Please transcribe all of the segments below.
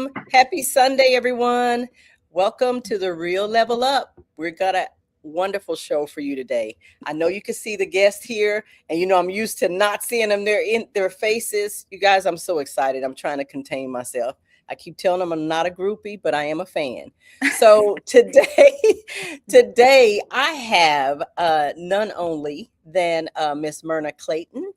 Welcome. Happy Sunday, everyone. Welcome to the Real Level Up. We've got a wonderful show for you today. I know you can see the guests here, and I'm used to not seeing them. They're in their faces. You guys, I'm so excited. I'm trying to contain myself. I keep telling them I'm not a groupie, but I am a fan. So today I have none only than Miss Myrna Clayton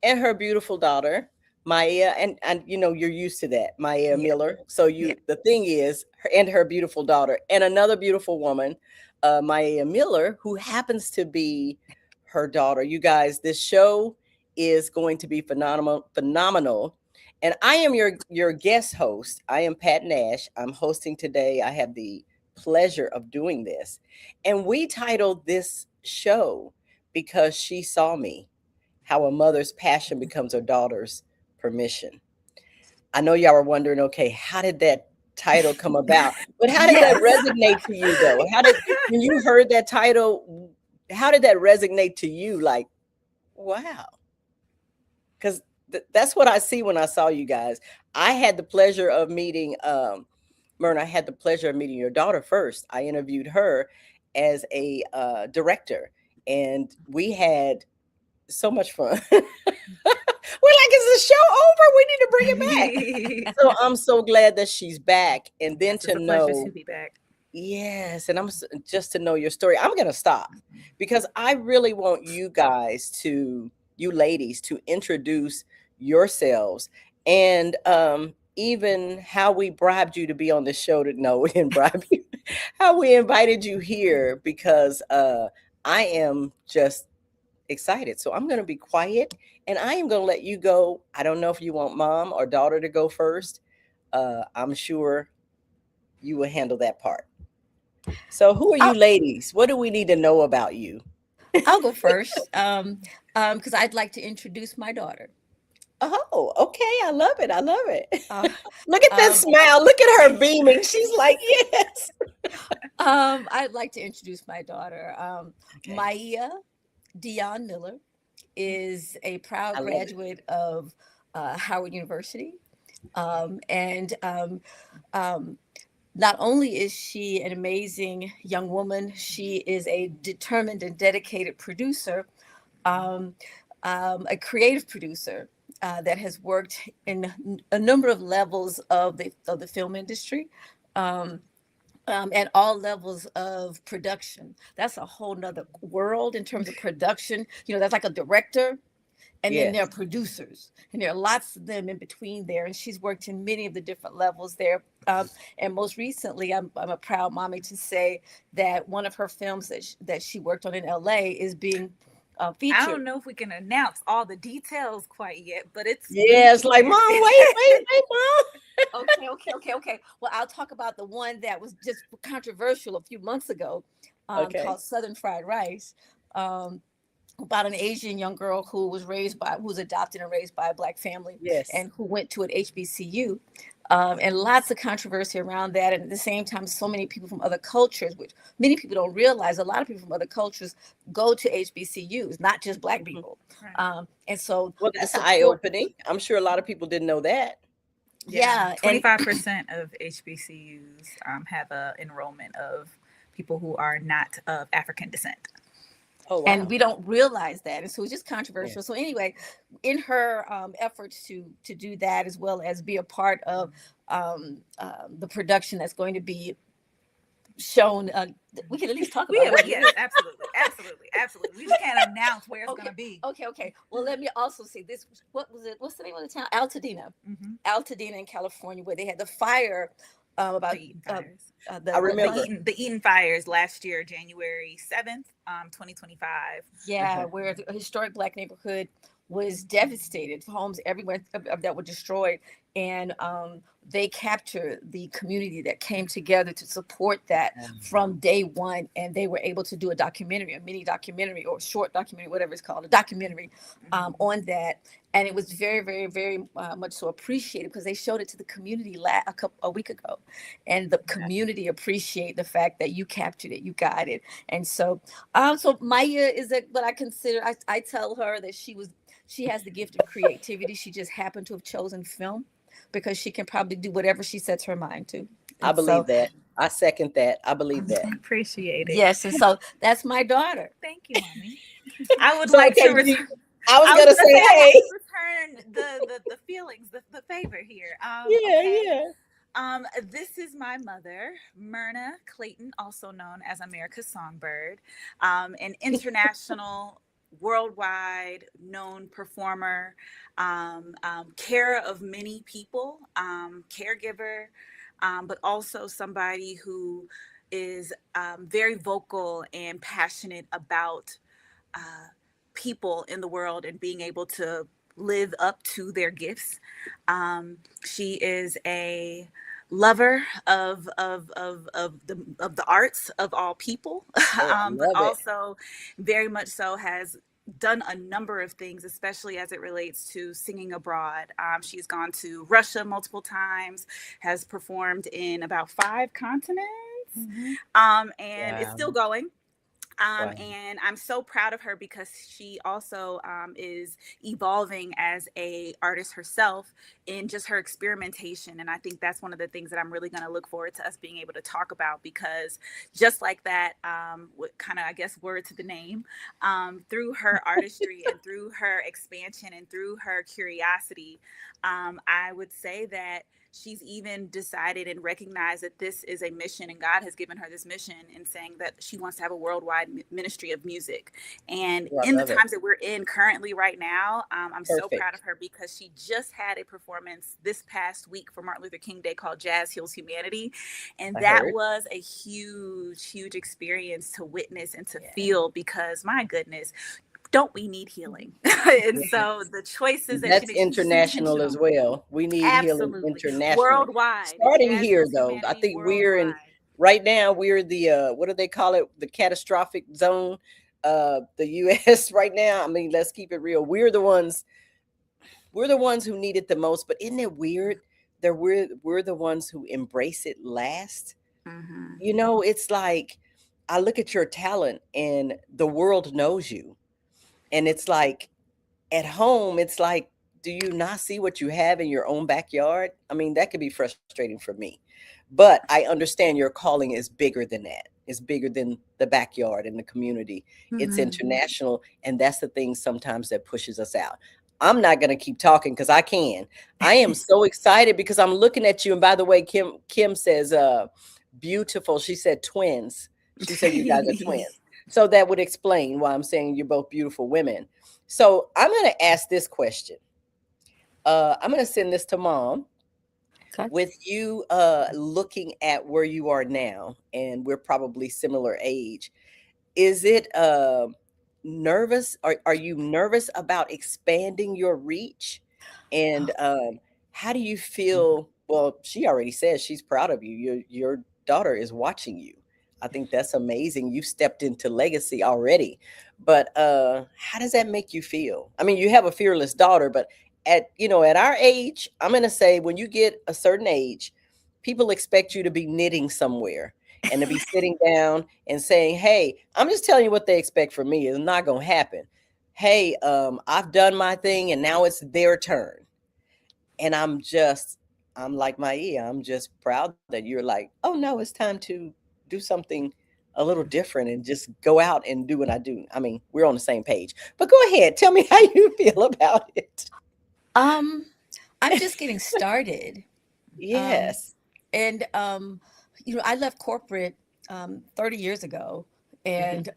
and her beautiful daughter, Maia, and you're used to that, Maia Yeah. Miller. So Yeah. the thing is, and her beautiful daughter, and another beautiful woman, Maia Miller, who happens to be her daughter. You guys, this show is going to be phenomenal. And I am your guest host. I am Pat Nash. I'm hosting today. I have the pleasure of doing this. And we titled this show Because She Saw Me, how a mother's passion becomes her daughter's permission. I know y'all were wondering, okay, how did that title come about? But how did that Yes. resonate to you though? When you heard that title, how did that resonate to you? Like, wow. Because that's what I see when I saw you guys. I had the pleasure of meeting Myrna. I had the pleasure of meeting your daughter first. I interviewed her as a director, and we had so much fun. We're like, is the show over? We need to bring it back. So I'm so glad that she's back. And then Yes, to it's a pleasure know, to be back. yes, and just to know your story. I'm gonna stop because I really want you ladies, to introduce yourselves and even how we bribed you to be on the show. To know we didn't bribe you, how we invited you here because I am just excited. So I'm going to be quiet and I am going to let you go. I don't know if you want mom or daughter to go first. I'm sure you will handle that part. So who are you I'll, ladies? What do we need to know about you? I'll go first because I'd like to introduce my daughter. Oh, okay. I love it. I love it. Uh, Look at that um, smile. Look at her beaming. She's like, yes. I'd like to introduce my daughter. Okay. Maia Dion Miller is a proud I love it. graduate of Howard University. And um, Not only is she an amazing young woman, she is a determined and dedicated producer, um, a creative producer that has worked in a number of levels of the film industry. Um, at all levels of production. That's a whole nother world in terms of production. That's like a director, and then there are Yes. producers, and there are lots of them in between there. And she's worked in many of the different levels there. And most recently, I'm a proud mommy to say that one of her films that she worked on in LA is being I featured. don't know if we can announce all the details quite yet, but it's Yes. Like, mom, wait, mom. Okay. Well, I'll talk about the one that was just controversial a few months ago, Okay. called Southern Fried Rice. Um, about an Asian young girl who was adopted and raised by a Black family, Yes. and who went to an HBCU, and lots of controversy around that. And at the same time, so many people from other cultures, which many people don't realize, a lot of people from other cultures go to HBCUs, not just Black Mhm. people. right. And so Well, the that's eye support, opening. I'm sure a lot of people didn't know that. Yeah, yeah, and 25% of HBCUs have a enrollment of people who are not of African descent. Oh, and wow. we don't realize that, and so it's just controversial. Yes. So anyway, in her efforts to do that, as well as be a part of the production that's going to be shown, we can at least talk about We what it yes, is. absolutely. We just can't announce where it's Okay, gonna be. okay. Well, let me also say this. What was it? What's the name of the town? Altadena. Hmm. Altadena in California, where they had the fire about The Eaton fires. I the remember. The Eaton fires last year, January 7th, 2025. Yeah, Uh-huh. where a historic Black neighborhood was devastated, homes everywhere that were destroyed, and they captured the community that came together to support that from day one, and they were able to do a mini documentary, or short documentary, whatever it's called, a documentary Mhm. on that. And it was very, very, very much so appreciated, because they showed it to the community a week ago, and the Okay. community appreciate the fact that you captured it, you got it. And so Maya is what I consider. I tell her that she has the gift of creativity. She just happened to have chosen film. because she can probably do whatever she sets her mind to. I And so, believe that. I second that. I believe that. Appreciate it. yes, and so that's my daughter. Thank you, mommy. I would So, like to okay, return. I was I was gonna gonna say, say I hey, have to return the feelings, the favor here. yeah, Okay. yeah. This is my mother, Myrna Clayton, also known as America's Songbird, an international, worldwide known performer, carer of many people, caregiver, but also somebody who is very vocal and passionate about uh, people in the world and being able to live up to their gifts. She is a lover of the arts of all people, Oh, I but love it. also very much so has done a number of things, especially as it relates to singing abroad. She's gone to Russia multiple times, has performed in about 5 continents, Mm-hmm. and it's Wow. still going. Wow. And I'm so proud of her because she also is evolving as a artist herself in just her experimentation. And I think that's one of the things that I'm really going to look forward to us being able to talk about, because just like that, what kind of, I guess, word to the name, through her artistry and through her expansion and through her curiosity, I would say that she's even decided and recognized that this is a mission, and God has given her this mission in saying that she wants to have a worldwide ministry of music. And Oh, I in the love it. times that we're in currently right now, I'm so proud Perfect. of her because she just had a performance this past week for Martin Luther King Day called Jazz Heals Humanity. And I that heard. was a huge experience to witness and to Yeah. feel, because my goodness, don't we need healing? And so Yes. the choices that she That's makes, she's just international as intentional. well. We need healing Absolutely. internationally. Worldwide. Starting Jazz here heals though, I humanity think we're in worldwide. right now we're the what do they call it? The catastrophic zone. The US right now. I mean, let's keep it real. We're the ones who need it the most, but isn't it weird that we're the ones who embrace it last? Mm-hmm. It's like I look at your talent and the world knows you. And it's like at home, it's like, do you not see what you have in your own backyard? I mean, that could be frustrating for me. But I understand your calling is bigger than that. It's bigger than the backyard and the community. It's Mm-hmm. international. And that's the thing sometimes that pushes us out. I'm not going to keep talking because I can. I am so excited because I'm looking at you. And by the way, Kim says, beautiful. She said twins. She said you guys are twins. So that would explain why I'm saying you're both beautiful women. So I'm going to ask this question. I'm going to send this to mom. Okay. With you looking at where you are now, and we're probably similar age, is it nervous? Are you nervous about expanding your reach? And how do you feel? Well, she already says she's proud of you. Your daughter is watching you. I think that's amazing. You've stepped into legacy already. But how does that make you feel? I mean, you have a fearless daughter, but at our age, I'm gonna say when you get a certain age, people expect you to be knitting somewhere and to be sitting down and saying, "Hey, I'm just telling you what they expect from me. It's not gonna happen. Hey, I've done my thing, and now it's their turn." And I'm like Maia. I'm just proud that you're like, "Oh no, it's time to do something a little different and just go out and do what I do." I mean, we're on the same page. But go ahead, tell me how you feel about it. Um, I'm just getting started. Um, Yes. and I left corporate 30 years ago, Mhm.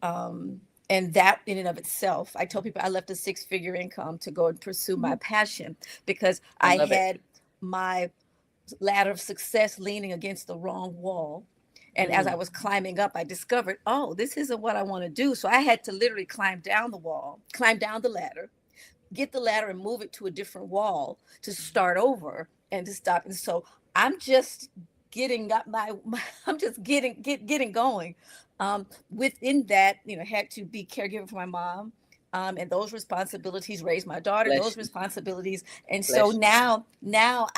and that in and of itself, I told people I left a six-figure income to go and pursue my Mhm. passion because I I love it. had my ladder of success leaning against the wrong wall. And as I Mm. was climbing up, I discovered, oh, this isn't what I want to do. So I had to literally climb down the wall, climb down the ladder, get the ladder and move it to a different wall to start over and to stop. And so I'm just getting up I'm just getting going. Within that, had to be caregiver for my mom. And those responsibilities, raise my daughter, Bless those you. responsibilities. And so Bless you. now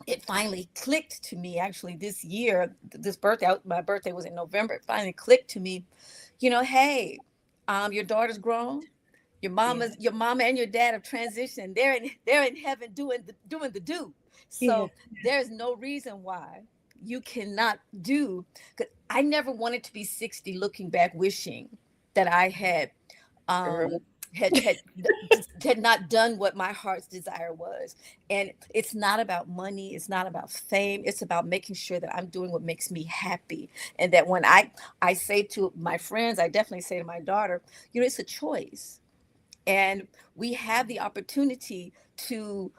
it finally clicked to me actually this year, this birthday, my birthday was in November. It finally clicked to me, hey, your daughter's grown, your Yeah. mama and your dad have transitioned. They're in heaven doing the do. So there's no reason why you cannot do, because I never wanted to be 60 looking back wishing that I had had not done what my heart's desire was. And it's not about money, it's not about fame, it's about making sure that I'm doing what makes me happy. And that when I say to my friends, I definitely say to my daughter, you know, it's a choice. And we have the opportunity to,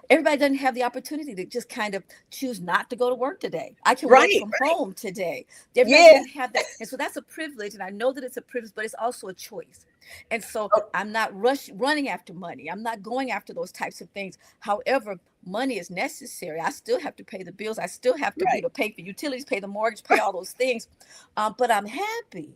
everybody doesn't have the opportunity to just kind of choose not to go to work today. I can work from home today. Everybody doesn't have that. And so that's a privilege. And I know that it's a privilege, but it's also a choice. And so I'm not running after money. I'm not going after those types of things. However, money is necessary. I still have to pay the bills. I still have to pay for utilities, pay the mortgage, pay all those things. But I'm happy.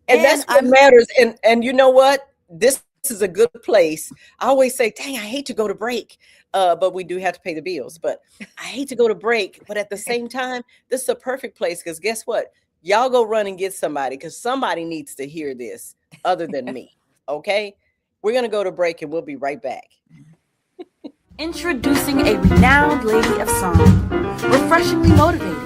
And that's what matters. And you know what? This is a good place. I always say, dang, I hate to go to break, but we do have to pay the bills. But I hate to go to break. But at the same time, this is a perfect place, because guess what? Y'all go run and get somebody, because somebody needs to hear this other than me. Okay? We're going to go to break, and we'll be right back. Introducing a renowned lady of song, refreshingly motivating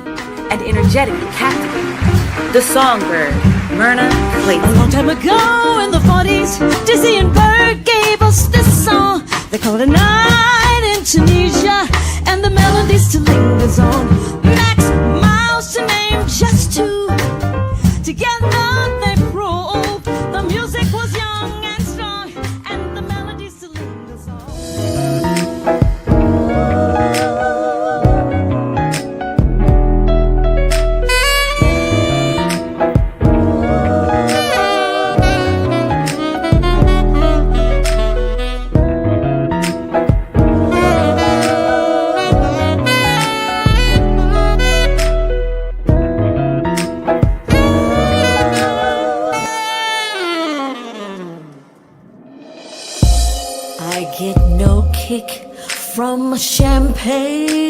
and energetically captivating. The songbird, Myrna Clayton. A long time ago in the 40s, Dizzy and Bird gave us this song. They called it Night in Tunisia, and the melody still lingers on. Max Miles to name just two. Together they proved the music was young and strong, and the melody still lingers on. From champagne,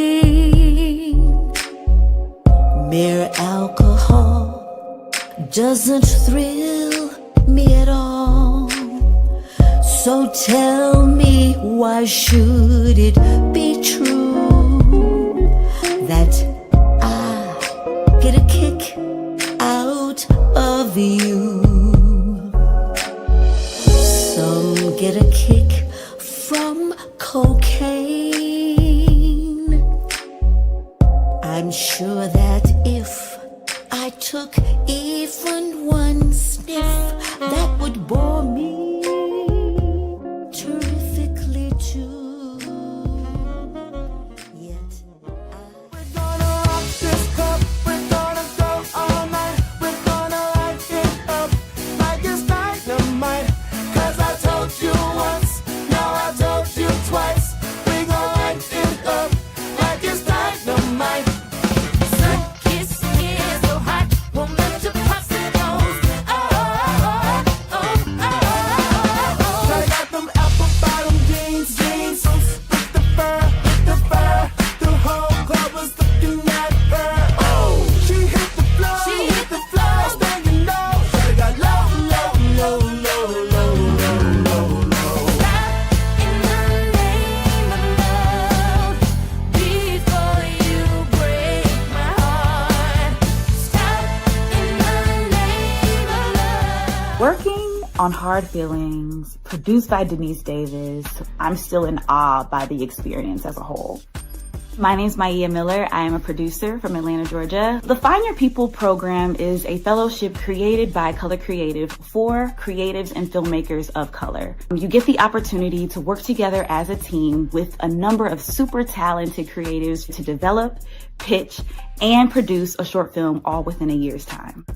mere alcohol doesn't thrill me at all. So tell me, why should it be true that I get a kick out of you? Some get a kick from cocaine. I'm sure that if I took even one sniff, that would bore me terrifically too. Yet we're gonna rock this cup, we're gonna go all night, we're gonna light it up like it's dynamite. 'Cause I told you once, now I told you twice, we gonna light it up like it's dynamite. Working on Hard Feelings, produced by Denise Davis, I'm still in awe by the experience as a whole. My name's Maia Miller. I am a producer from Atlanta, Georgia. The Find Your People program is a fellowship created by Color Creative for creatives and filmmakers of color. You get the opportunity to work together as a team with a number of super talented creatives to develop, pitch, and produce a short film all within a year's time.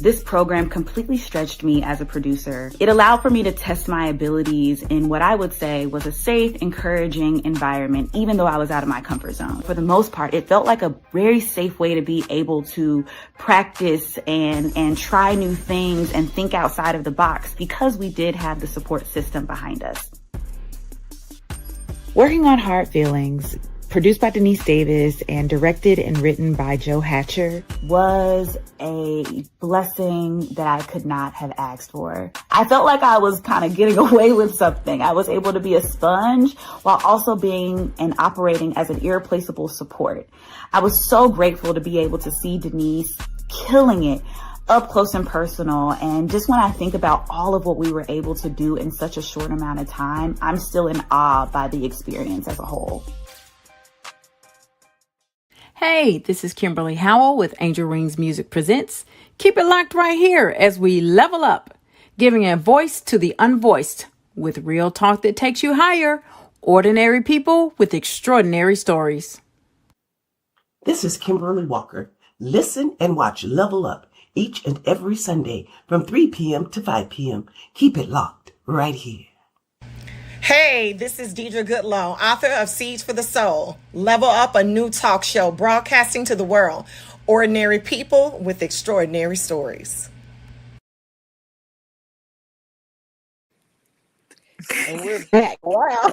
This program completely stretched me as a producer. It allowed for me to test my abilities in what I would say was a safe, encouraging environment, even though I was out of my comfort zone. For the most part, it felt like a very safe way to be able to practice and try new things and think outside of the box, because we did have the support system behind us. Working on Hard Feelings produced by Denise Davis and directed and written by Joe Hatcher, was a blessing that I could not have asked for. I felt like I was kind of getting away with something. I was able to be a sponge while also being and operating as an irreplaceable support. I was so grateful to be able to see Denise killing it up close and personal. And just when I think about all of what we were able to do in such a short amount of time, I'm still in awe by the experience as a whole. Hey, this is Kimberly Howell with Angel Rings Music Presents. Keep it locked right here as we level up, giving a voice to the unvoiced with real talk that takes you higher. Ordinary people with extraordinary stories. This is Kimberly Walker. Listen and watch Level Up each and every Sunday from 3 p.m. to 5 p.m. Keep it locked right here. Hey, this is Deidre Goodlow, author of Seeds for the Soul. Level Up, a new talk show broadcasting to the world. Ordinary people with extraordinary stories. And we're back. Wow.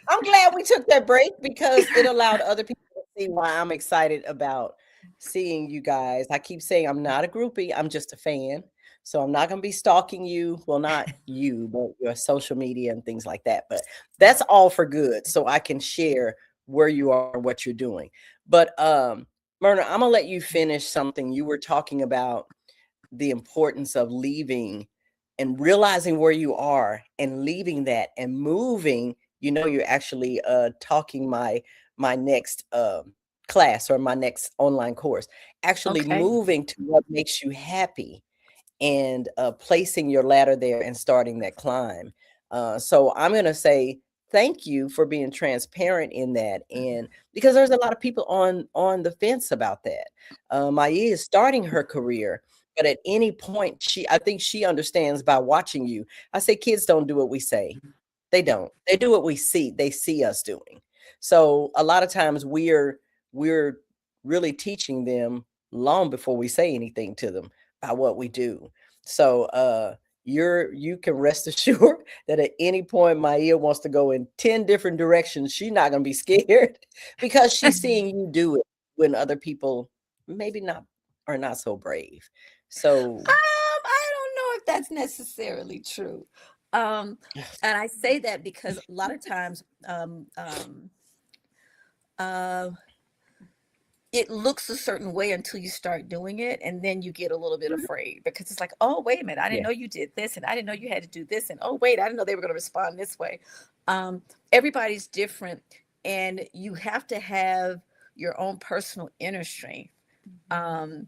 I'm glad we took that break because it allowed other people to see why I'm excited about seeing you guys. I keep saying I'm not a groupie, I'm just a fan. So I'm not going to be stalking you. Well, not you, but your social media and things like that. But that's all for good. So I can share where you are, what you're doing. But Myrna, I'm going to let you finish something. You were talking about the importance of leaving and realizing where you are and leaving that and moving. You know, you're actually talking my next class or my next online course, actually moving to what makes you happy and placing your ladder there and starting that climb. So I'm going to say thank you for being transparent in that. And because there's a lot of people on the fence about that. Maia is starting her career, but at any point, I think she understands by watching you. I say kids don't do what we say. They don't. They do what we see. They see us doing. So a lot of times we're really teaching them long before we say anything to them by what we do. So you can rest assured that at any point Maia wants to go in 10 different directions, she's not going to be scared because she's seeing you do it when other people maybe are not so brave. So I don't know if that's necessarily true. And I say that because a lot of times it looks a certain way until you start doing it, and then you get a little bit afraid because it's like, oh, wait a minute, I didn't know you did this, and I didn't know you had to do this, and oh, wait, I didn't know they were going to respond this way. Everybody's different, and you have to have your own personal inner strength and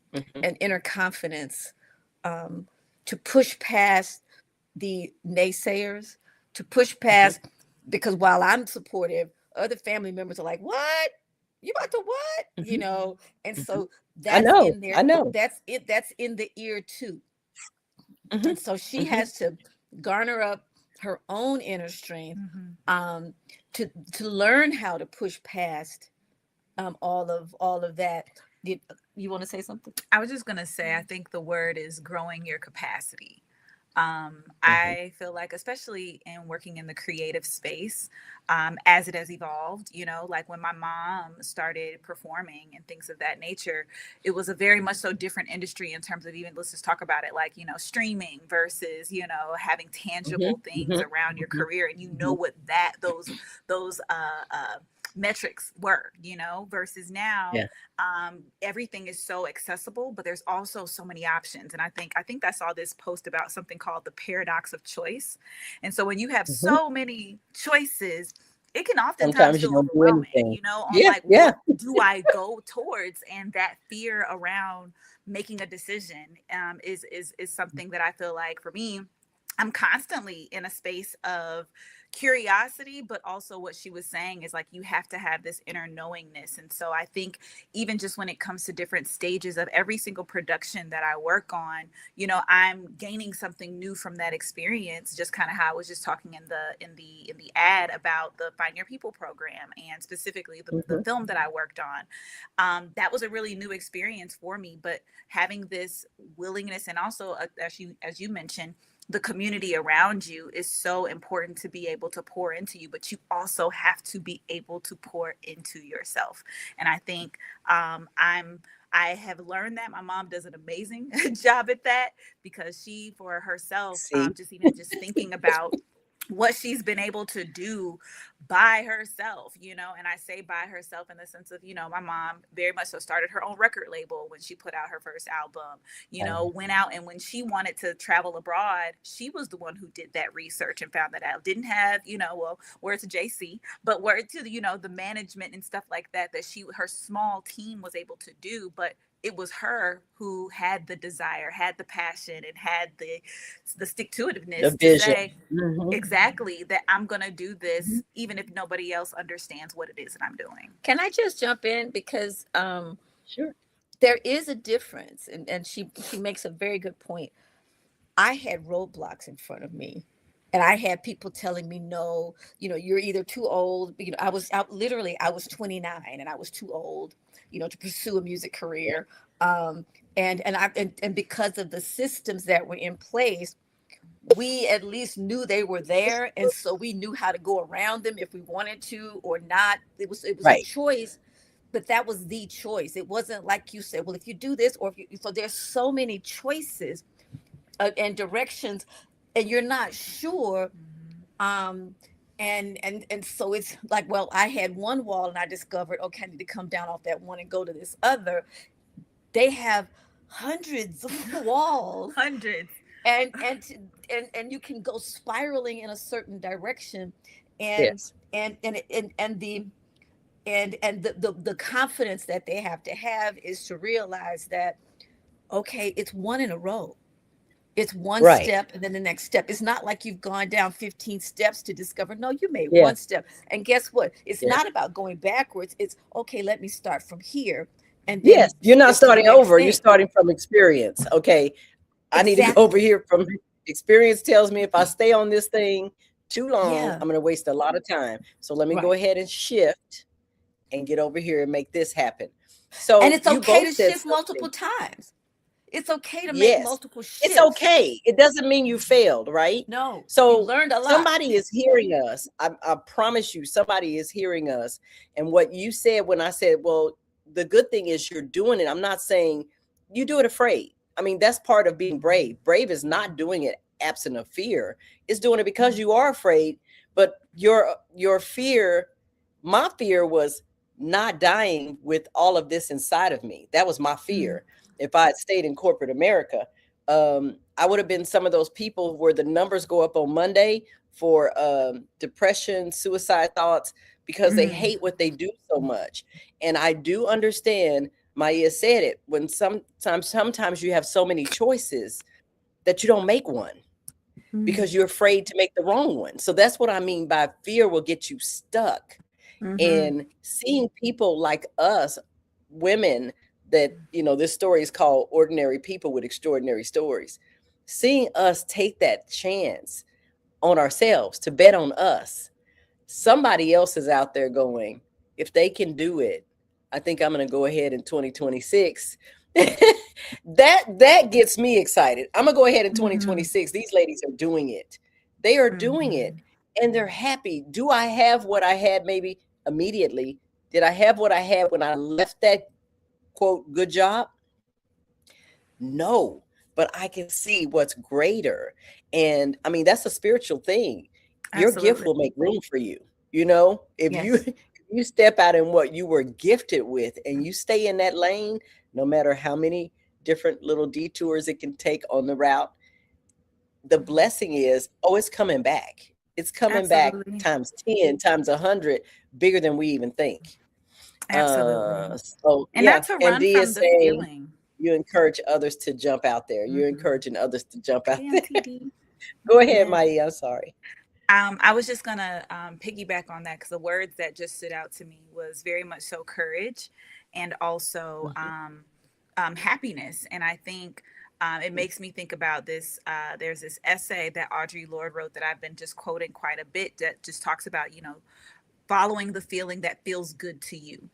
inner confidence to push past the naysayers, to push past, because while I'm supportive, other family members are like, what? You about to what? You know, and so that's in there. I know. That's it. That's in the ear too. And so she has to garner up her own inner strength to learn how to push past all of that. You want to say something? I was just going to say, I think the word is growing your capacity. I feel like, especially in working in the creative space, as it has evolved, you know, like when my mom started performing and things of that nature, it was a very much so different industry in terms of even, let's just talk about it, like, you know, streaming versus, you know, having tangible things around your career. And you know what those metrics were, you know, versus now, everything is so accessible, but there's also so many options. And I think I saw this post about something called the paradox of choice. And so when you have so many choices, it can oftentimes feel overwhelming, you know, on what do I go towards? And that fear around making a decision is something that I feel like for me, I'm constantly in a space of curiosity, but also what she was saying is like, you have to have this inner knowingness. And so I think even just when it comes to different stages of every single production that I work on, you know, I'm gaining something new from that experience, just kind of how I was just talking in the ad about the Find Your People program and specifically the film that I worked on. That was a really new experience for me, but having this willingness and also as you mentioned, the community around you is so important to be able to pour into you, but you also have to be able to pour into yourself. And I think I have learned that my mom does an amazing job at that, because she, for herself, See, just thinking about what she's been able to do by herself, and I say by herself in the sense of, my mom very much so started her own record label when she put out her first album, went out, and when she wanted to travel abroad, she was the one who did that research and found that out. Didn't have, word to JC, but word to, the management and stuff like that, her small team was able to do, but it was her who had the desire, had the passion, and had the stick-to-itiveness the to vision. say, exactly, that I'm going to do this, even if nobody else understands what it is that I'm doing. Can I just jump in? Because Sure. there is a difference. And she makes a very good point. I had roadblocks in front of me. And I had people telling me, no, you're either too old. I was 29 and I was too old, to pursue a music career. And because of the systems that were in place, we at least knew they were there. And so we knew how to go around them if we wanted to or not. It was Right. a choice, but that was the choice. It wasn't like you said, well, if you do this, or so there's so many choices and directions, and you're not sure. And so it's like, well, I had one wall and I discovered, okay, I need to come down off that one and go to this other. They have hundreds of walls. Hundreds. And you can go spiraling in a certain direction. And Yes. and the confidence that they have to have is to realize that, okay, it's one in a row. It's one Right. step and then the next step. It's not like you've gone down 15 steps to discover, no, you made Yeah. one step. And guess what? It's Yeah. not about going backwards. It's, okay, let me start from here. And then Yes, you're not it's the starting next over. You're thing. starting from experience. Okay, I need to go Exactly. over here from experience. Tells me if I stay on this thing too long, Yeah. I'm going to waste a lot of time. So let me go Right. ahead and shift and get over here and make this happen. So And it's you okay both to said shift multiple something. times. It's okay to make Yes, multiple shifts. it's okay. It doesn't mean you failed, right? No, you So learned a lot. somebody is hearing us. I promise you, somebody is hearing us. And what you said when I said, well, the good thing is you're doing it. I'm not saying you do it afraid. I mean, that's part of being brave. Brave is not doing it absent of fear. It's doing it because you are afraid. But your fear, my fear was not dying with all of this inside of me. That was my fear. If I had stayed in corporate America, I would have been some of those people where the numbers go up on Monday for depression, suicide thoughts, because they hate what they do so much. And I do understand, Maia said it, when sometimes you have so many choices that you don't make one because you're afraid to make the wrong one. So that's what I mean by fear will get you stuck. And seeing people like us, women, that, this story is called Ordinary People with Extraordinary Stories. Seeing us take that chance on ourselves to bet on us. Somebody else is out there going, if they can do it, I think I'm going to go ahead in 2026. That gets me excited. I'm going to go ahead in 2026. These ladies are doing it. They are doing it and they're happy. Do I have what I had maybe immediately? Did I have what I had when I left that quote good job? No, but I can see what's greater. And I mean, that's a spiritual thing. Your gift will make room for you. If Yes. you step out in what you were gifted with and you stay in that lane, no matter how many different little detours it can take on the route, the blessing is, it's coming back. It's coming back times 10, times 100, bigger than we even think. Absolutely. So And yeah, not to and run D from is the saying feeling. you encourage others to jump out there. You're encouraging others to jump out there. PMTD. Go ahead, Maia. I'm sorry. I was just gonna piggyback on that, because the words that just stood out to me was very much so courage, and also happiness. And I think it makes me think about this. There's this essay that Audre Lorde wrote that I've been just quoting quite a bit, that just talks about, following the feeling that feels good to you.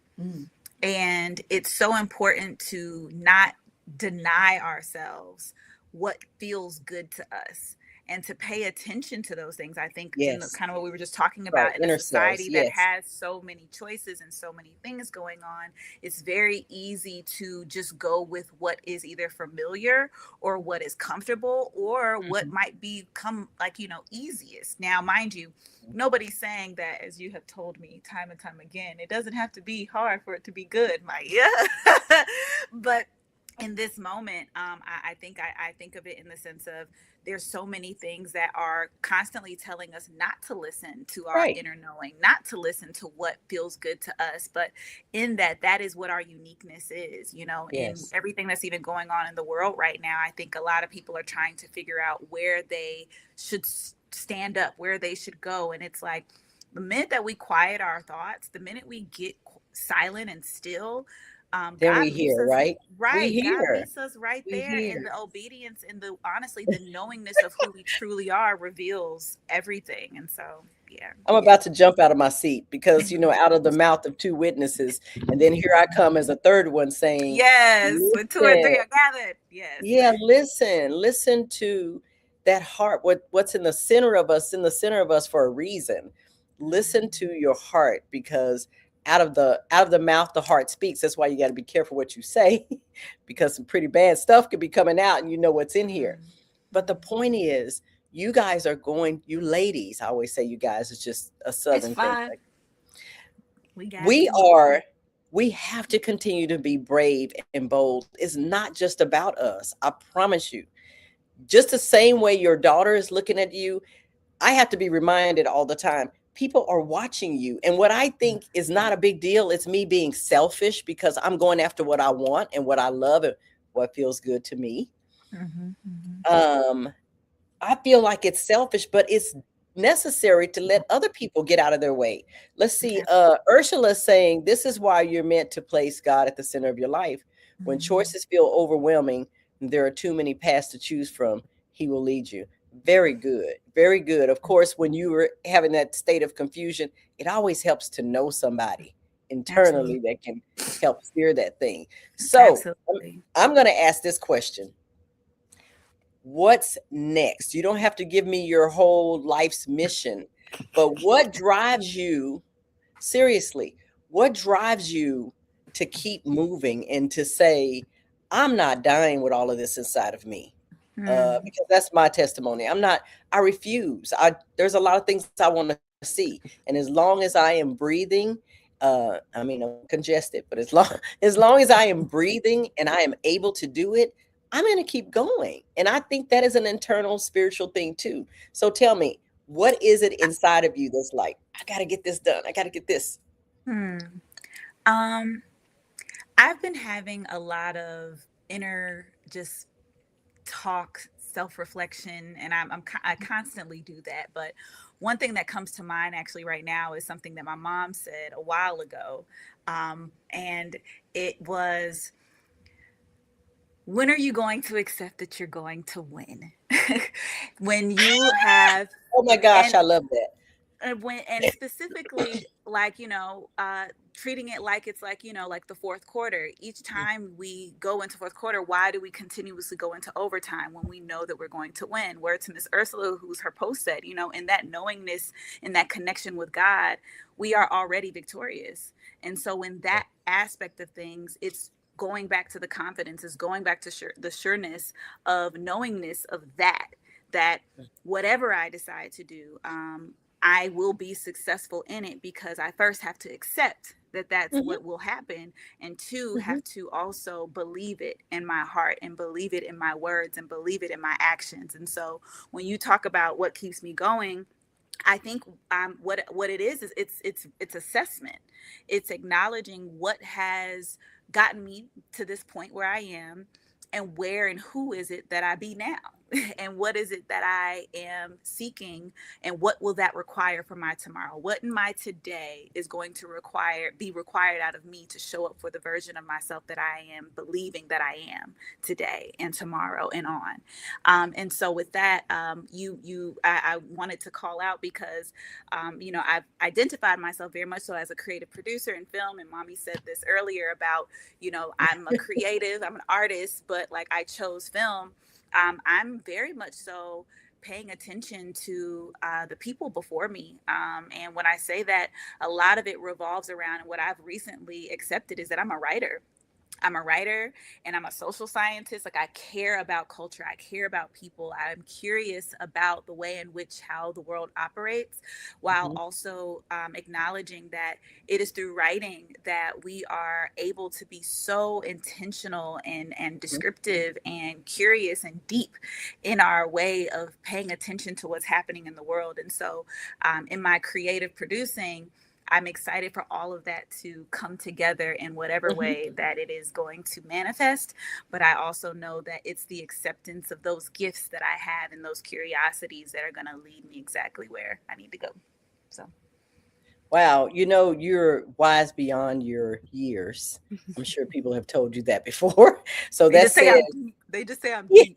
And it's so important to not deny ourselves what feels good to us. and to pay attention to those things. I think in the, Yes. kind of what we were just talking Right. about, in a Inner selves. society that Yes. has so many choices and so many things going on, it's very easy to just go with what is either familiar or what is comfortable or what might become like, easiest. Now, mind you, nobody's saying that, as you have told me time and time again, it doesn't have to be hard for it to be good, Maia. But in this moment, I think of it in the sense of there's so many things that are constantly telling us not to listen to our Right. inner knowing, not to listen to what feels good to us. But in that is what our uniqueness is, in Yes. everything that's even going on in the world right now. I think a lot of people are trying to figure out where they should stand up, where they should go. And it's like the minute that we quiet our thoughts, the minute we get silent and still, Then God we meets hear, us right? We right. God hear. meets us right We there. hear. And the obedience and the honestly, the knowingness of who we truly are reveals everything. And so, yeah. I'm about to jump out of my seat because, out of the mouth of two witnesses, and then here I come as a third one saying, Yes, when two or three listen, are gathered. Yes. yeah, listen to that heart. What's in the center of us for a reason. Listen to your heart, because out of the mouth the heart speaks. That's why you got to be careful what you say, because some pretty bad stuff could be coming out, and you know what's in here. But the point is, you guys are going, you ladies, I always say you guys, it's just a southern It's thing. fine. Like, We we have to continue to be brave and bold. It's not just about us. I promise you. Just the same way your daughter is looking at you, I have to be reminded all the time. People are watching you. And what I think is not a big deal, it's me being selfish because I'm going after what I want and what I love and what feels good to me. I feel like it's selfish, but it's necessary to let other people get out of their way. Let's see. Ursula saying, this is why you're meant to place God at the center of your life. When choices feel overwhelming, and there are too many paths to choose from, he will lead you. Very good. Very good. Of course, when you were having that state of confusion, it always helps to know somebody internally that can help steer that thing. So I'm going to ask this question. What's next? You don't have to give me your whole life's mission, but what drives you, seriously, what drives you to keep moving and to say, I'm not dying with all of this inside of me? Because that's my testimony. I refuse. There's a lot of things I want to see. And as long as I am breathing, I'm congested, but as long as I am breathing and I am able to do it, I'm going to keep going. And I think that is an internal spiritual thing too. So tell me, what is it inside of you that's like, I got to get this done. I got to get this. I've been having a lot of inner just talk, self-reflection, and I constantly do that. But one thing that comes to mind actually right now is something that my mom said a while ago. And it was, when are you going to accept that you're going to win? When you have, oh my gosh, I love that. And specifically, like, treating it like it's like, like the fourth quarter. Each time we go into fourth quarter, why do we continuously go into overtime when we know that we're going to win? Where to Miss Ursula, who's her post said, in that knowingness, in that connection with God, we are already victorious. And so in that aspect of things, it's going back to the confidence, is going back to the sureness of knowingness of that whatever I decide to do, I will be successful in it, because I first have to accept that that's what will happen. And two, have to also believe it in my heart and believe it in my words and believe it in my actions. And so when you talk about what keeps me going, I think what it is it's assessment. It's acknowledging what has gotten me to this point where I am, and where and who is it that I be now, and what is it that I am seeking, and what will that require for my tomorrow? What in my today is going to be required out of me to show up for the version of myself that I am believing that I am today and tomorrow and on. And so with that, I wanted to call out because, I've identified myself very much so as a creative producer in film. And Mommy said this earlier about, I'm a creative, I'm an artist, but like I chose film. I'm very much so paying attention to the people before me. And when I say that, a lot of it revolves around, and what I've recently accepted is that I'm a writer. I'm a writer and I'm a social scientist. Like, I care about culture. I care about people. I'm curious about the way in which how the world operates, while also acknowledging that it is through writing that we are able to be so intentional and descriptive and curious and deep in our way of paying attention to what's happening in the world. And so in my creative producing, I'm excited for all of that to come together in whatever way that it is going to manifest. But I also know that it's the acceptance of those gifts that I have and those curiosities that are going to lead me exactly where I need to go. So. Wow, you're wise beyond your years. I'm sure people have told you that before. So They that's just say I'm deep.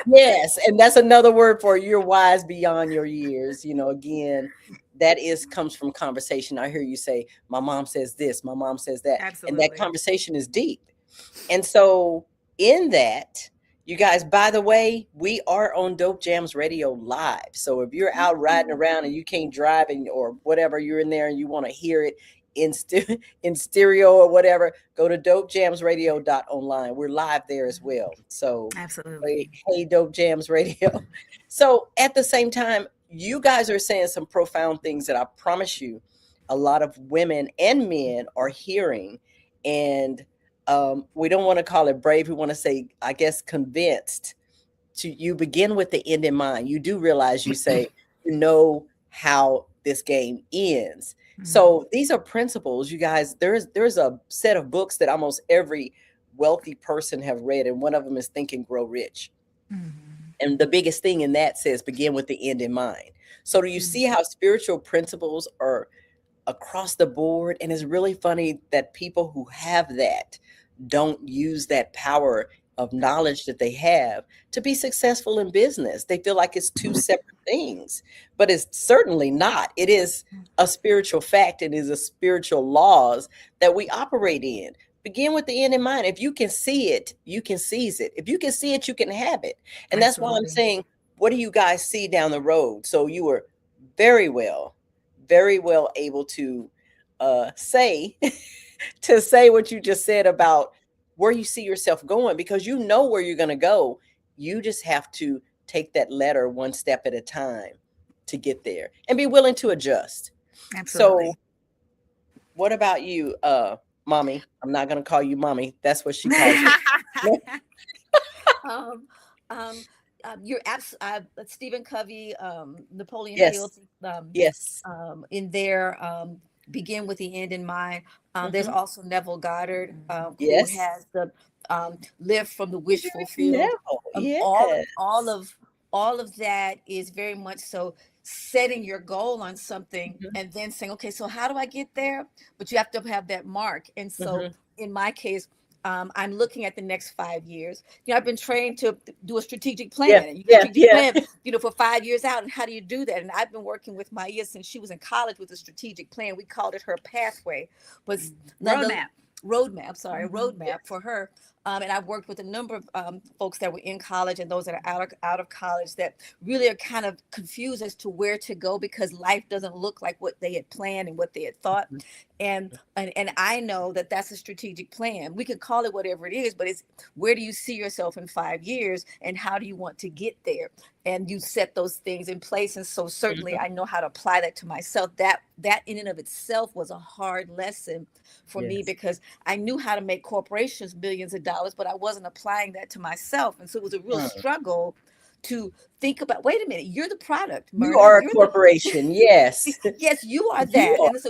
yes, and that's another word for you're wise beyond your years. Again, that comes from conversation. I hear you say, my mom says this, my mom says that. Absolutely. And that conversation is deep. And so in that, you guys, by the way, we are on Dope Jams Radio Live. So if you're out riding around and you can't drive or whatever, you're in there and you want to hear it in stereo or whatever, go to dopejamsradio.online. We're live there as well. So absolutely. Hey, Dope Jams Radio. So at the same time, you guys are saying some profound things that I promise you a lot of women and men are hearing. And we don't want to call it brave. We want to say, I guess, convinced. You begin with the end in mind. You do realize, you say, how this game ends. So these are principles, you guys. There's a set of books that almost every wealthy person have read, and one of them is Think and Grow Rich. And the biggest thing in that says begin with the end in mind. So do you see how spiritual principles are across the board? And it's really funny that people who have that don't use that power of knowledge that they have to be successful in business. They feel like it's two separate things, but it's certainly not. It is a spiritual fact. It is a spiritual laws that we operate in. Begin with the end in mind. If you can see it, you can seize it. If you can see it, you can have it. And that's why I'm saying, what do you guys see down the road? So you were very well able to say what you just said about where you see yourself going, because you know where you're going to go. You just have to take that letter one step at a time to get there and be willing to adjust. Absolutely. So what about you, Mommy? I'm not going to call you Mommy. That's what she calls you. You're Stephen Covey, Napoleon Hill. Yes. In there, begin with the end in mind. There's also Neville Goddard, who has the live from the wish fulfilled. All of that is very much so setting your goal on something and then saying, okay, so how do I get there? But you have to have that mark. And so in my case, I'm looking at the next 5 years. I've been trained to do a strategic plan. Plan, for 5 years out. And how do you do that? And I've been working with Maia since she was in college with a strategic plan. We called it her pathway, but roadmap for her. And I've worked with a number of folks that were in college and those that are out of college that really are kind of confused as to where to go, because life doesn't look like what they had planned and what they had thought. And I know that that's a strategic plan. We could call it whatever it is, but it's where do you see yourself in 5 years and how do you want to get there? And you set those things in place. And so certainly I know how to apply that to myself. That in and of itself was a hard lesson for me, because I knew how to make corporations billions of dollars, but I wasn't applying that to myself. And so it was a real struggle to think about, wait a minute, you're the product, Myrna. You are a corporation. Yes. Yes, you are that. And so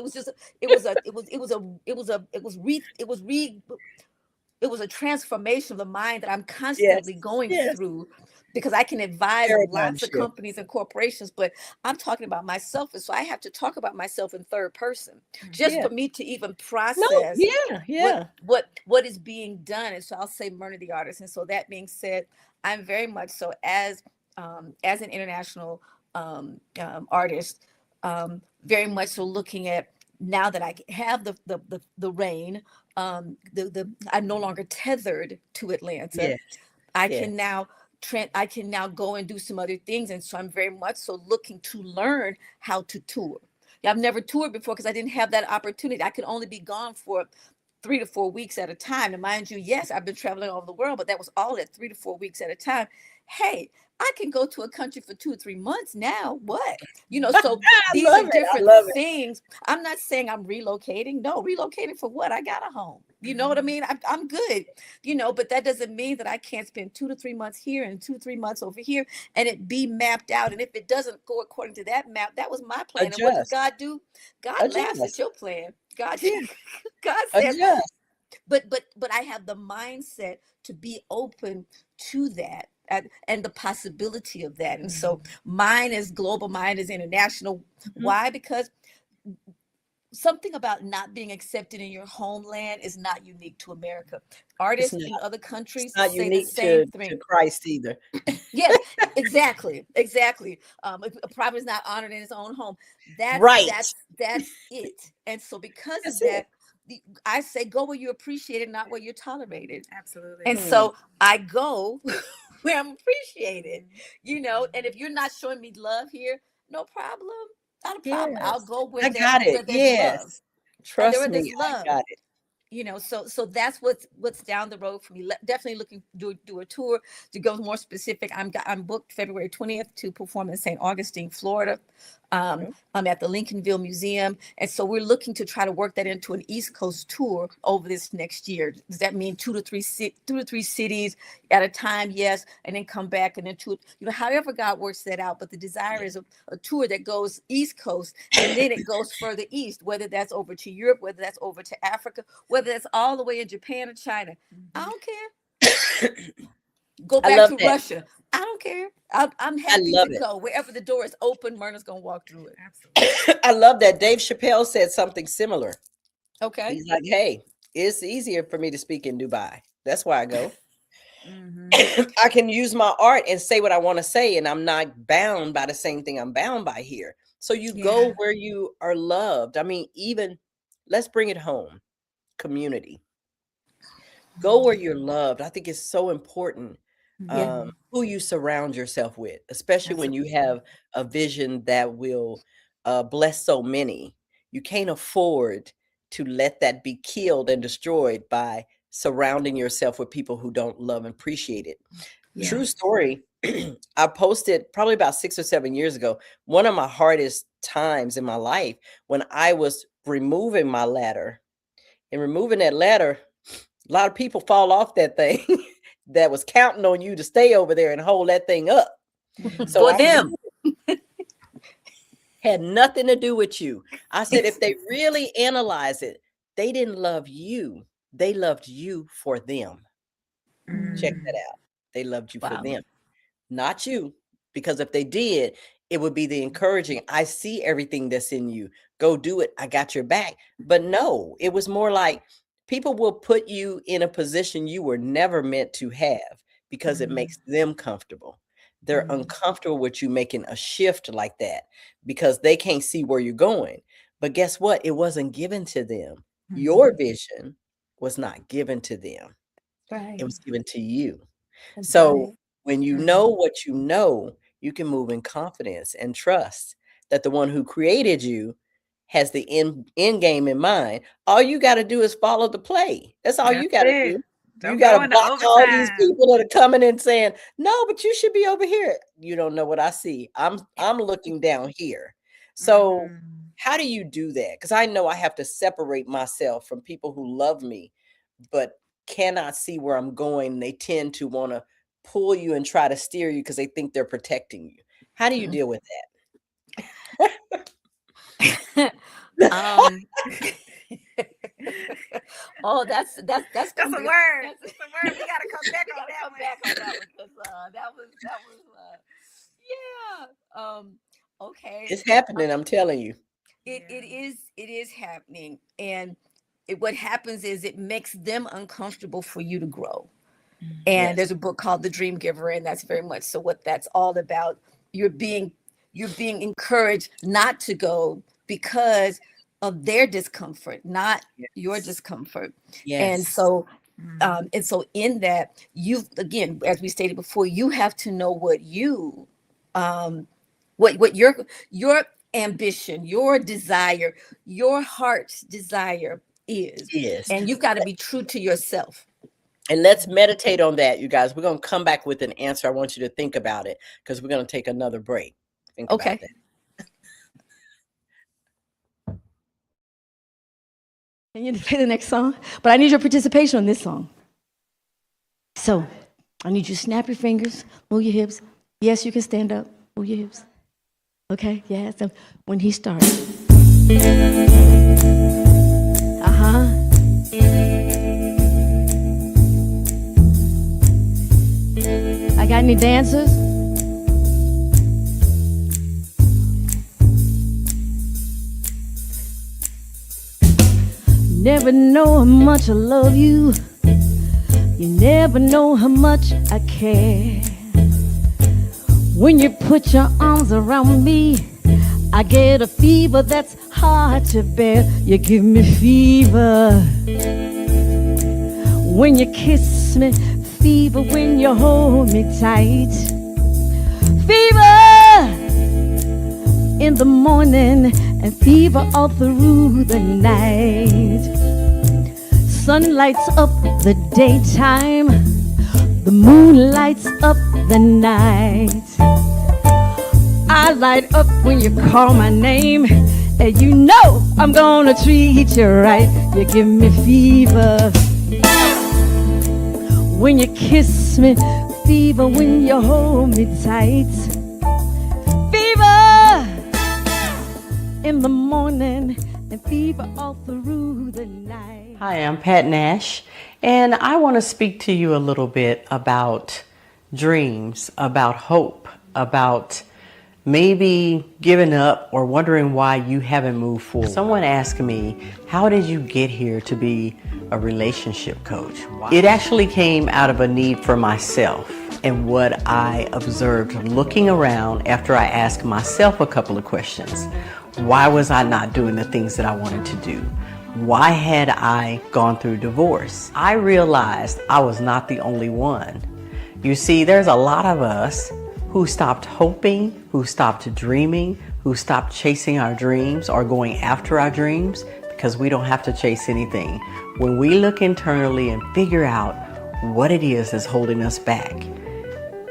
it was a transformation of the mind that I'm constantly going through, because I can advise lots of companies and corporations, but I'm talking about myself. And so I have to talk about myself in third person just for me to even process what is being done. And so I'll say Myrna the artist. And so that being said, I'm very much so as an international artist, very much so looking at, now that I have the reign, I'm no longer tethered to Atlanta. I can now I can now go and do some other things. And so I'm very much so looking to learn how to tour. Yeah, I've never toured before because I didn't have that opportunity. I could only be gone for 3 to 4 weeks at a time. And mind you, yes, I've been traveling all over the world, but that was all at 3 to 4 weeks at a time. Hey, I can go to a country for 2 or 3 months now. What? So these are different things. I'm not saying I'm relocating. No, relocating for what? I got a home. You know what I mean? I'm good, but that doesn't mean that I can't spend 2 to 3 months here and 2 to 3 months over here and it be mapped out. And if it doesn't go according to that map, that was my plan. Adjust. And what does God do? God laughs at your plan. God says, Adjust. but I have the mindset to be open to that and the possibility of that. And so mine is global, mine is international. Why? Because something about not being accepted in your homeland is not unique to America. Artists in other countries not say unique the same to thing. Christ either. Yes, exactly. If a prophet is not honored in his own home, that's Right. that's it. And so because That's of that, I say go where you're appreciated, not where you're tolerated. Absolutely. And so I go where I'm appreciated, and if you're not showing me love here, no problem. Not a problem. I'll go where I got it. where there's Yes. love. Trust Where me, there's love. I got it. So that's what's down the road for me. Definitely looking to do a tour. To go more specific, I'm booked February 20th to perform in St. Augustine, Florida. I'm at the Lincolnville Museum, and so we're looking to try to work that into an East Coast tour over this next year. Does that mean 2 to 3 cities at a time? Yes, and then come back and then however God works that out. But the desire is a tour that goes East Coast and then it goes further east, whether that's over to Europe, whether that's over to Africa, whether that's all the way in Japan or China. I don't care. Go back to Russia. I don't care. I'm happy to go wherever the door is open. Myrna's gonna walk through it. Absolutely. I love that. Dave Chappelle said something similar. Okay. He's like, hey, it's easier for me to speak in Dubai. That's why I go. I can use my art and say what I want to say, and I'm not bound by the same thing I'm bound by here. So you go where you are loved. I mean, even let's bring it home. Community. Go where you're loved. I think it's so important who you surround yourself with, especially when you have a vision that will bless so many. You can't afford to let that be killed and destroyed by surrounding yourself with people who don't love and appreciate it. True story. I posted probably about 6 or 7 years ago, one of my hardest times in my life when I was removing my ladder. And removing that ladder, a lot of people fall off that thing that was counting on you to stay over there and hold that thing up. So For them. Had nothing to do with you. I said, if they really analyze it, they didn't love you. They loved you for them. Check that out. They loved you for them, not you. Because if they did, it would be the encouraging. I see everything that's in you. Go do it. I got your back. But no, it was more like people will put you in a position you were never meant to have because it makes them comfortable. They're uncomfortable with you making a shift like that because they can't see where you're going. But guess what? It wasn't given to them. Your vision was not given to them. It was given to you. So when you know what you know, you can move in confidence and trust that the one who created you has the end game in mind. All you got to do is follow the play. That's all you got to do. You got to block all these people that are coming and saying, no, but you should be over here. You don't know what I see. I'm looking down here. So how do you do that? Because I know I have to separate myself from people who love me, but cannot see where I'm going. They tend to want to pull you and try to steer you because they think they're protecting you. How do you deal with that? Oh, that's a word. That's a word. We gotta come back on that one. That was okay. It's happening. I'm telling you. It is happening, and what happens is it makes them uncomfortable for you to grow. And there's a book called The Dream Giver, and that's very much so what that's all about. You're being encouraged not to go because of their discomfort, not your discomfort. And so And so in that, again, as we stated before, you have to know what what your ambition, your desire, your heart's desire is. Yes. And you've got to be true to yourself. And let's meditate on that, you guys. We're going to come back with an answer. I want you to think about it because we're going to take another break. Think about that. And you play the next song, but I need your participation on this song. So I need you to snap your fingers, move your hips. Yes, you can stand up, move your hips. Okay, yeah. So when he starts, I got any dancers? Never know how much I love you. You never know how much I care. When you put your arms around me, I get a fever that's hard to bear. You give me fever when you kiss me, fever when you hold me tight, fever in the morning and fever all through the night. Sun lights up the daytime, the moon lights up the night. I light up when you call my name, and you know I'm gonna treat you right. You give me fever when you kiss me, fever when you hold me tight, fever in the morning and fever all through the night. Hi, I'm Pat Nash, and I want to speak to you a little bit about dreams, about hope, about maybe giving up or wondering why you haven't moved forward. Someone asked me, how did you get here to be a relationship coach? It actually came out of a need for myself and what I observed looking around after I asked myself a couple of questions. Why was I not doing the things that I wanted to do? Why had I gone through divorce? I realized I was not the only one. You see, there's a lot of us who stopped hoping, who stopped dreaming, who stopped chasing our dreams or going after our dreams because we don't have to chase anything. When we look internally and figure out what it is that's holding us back,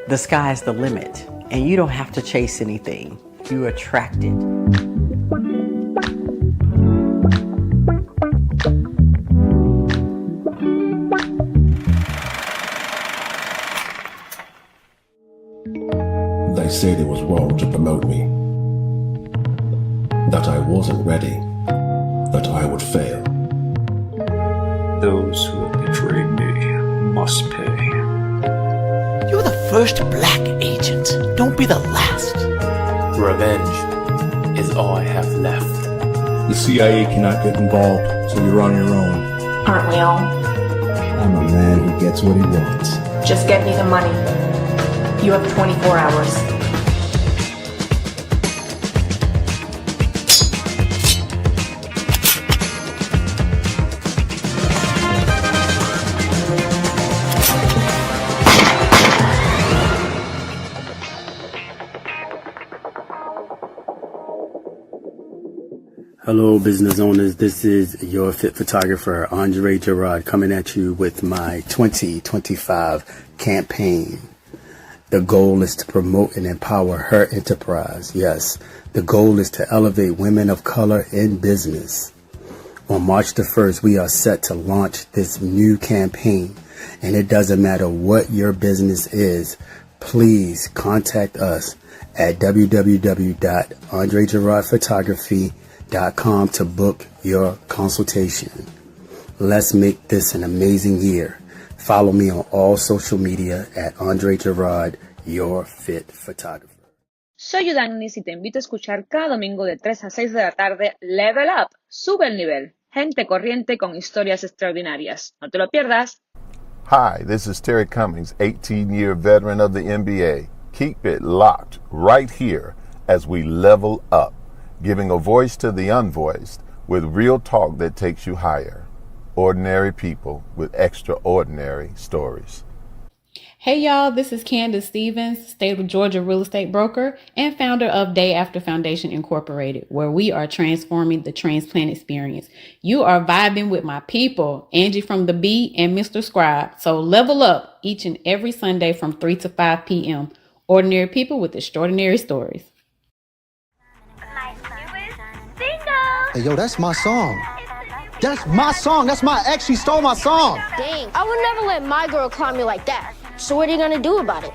the sky's the limit, and you don't have to chase anything. You attract it. They said it was wrong to promote me, that I wasn't ready, that I would fail. Those who have betrayed me must pay. You're the first black agent. Don't be the last. Revenge is all I have left. The CIA cannot get involved, so you're on your own. Aren't we all? I'm a man who gets what he wants. Just get me the money. You have 24 hours. Hello, business owners. This is your fit photographer, Angee Gerard, coming at you with my 2025 campaign. The goal is to promote and empower her enterprise. Yes, the goal is to elevate women of color in business. On March the 1st, we are set to launch this new campaign, and it doesn't matter what your business is. Please contact us at www.andregerardphotography.com to book your consultation. Let's make this an amazing year. Follow me on all social media at Angee Gerard, your fit photographer. Soy Udanis y te invito a escuchar cada domingo de 3 a 6 de la tarde Level Up, sube el nivel, gente corriente con historias extraordinarias. No te lo pierdas. Hi, this is Terry Cummings, 18-year veteran of the NBA. Keep it locked right here as we level up, giving a voice to the unvoiced with real talk that takes you higher. ordinary people with extraordinary stories. Hey y'all, this is Candace Stevens, State of Georgia real estate broker and founder of Day After Foundation Incorporated, where we are transforming the transplant experience. You are vibing with my people, Angee from the B and Mr. Scribe. So level up each and every Sunday from 3 to 5 p.m. Ordinary people with extraordinary stories. Hey, yo, that's my song. That's my song. That's my ex. She stole my song. Dang, I would never let my girl clown me like that. So what are you gonna do about it?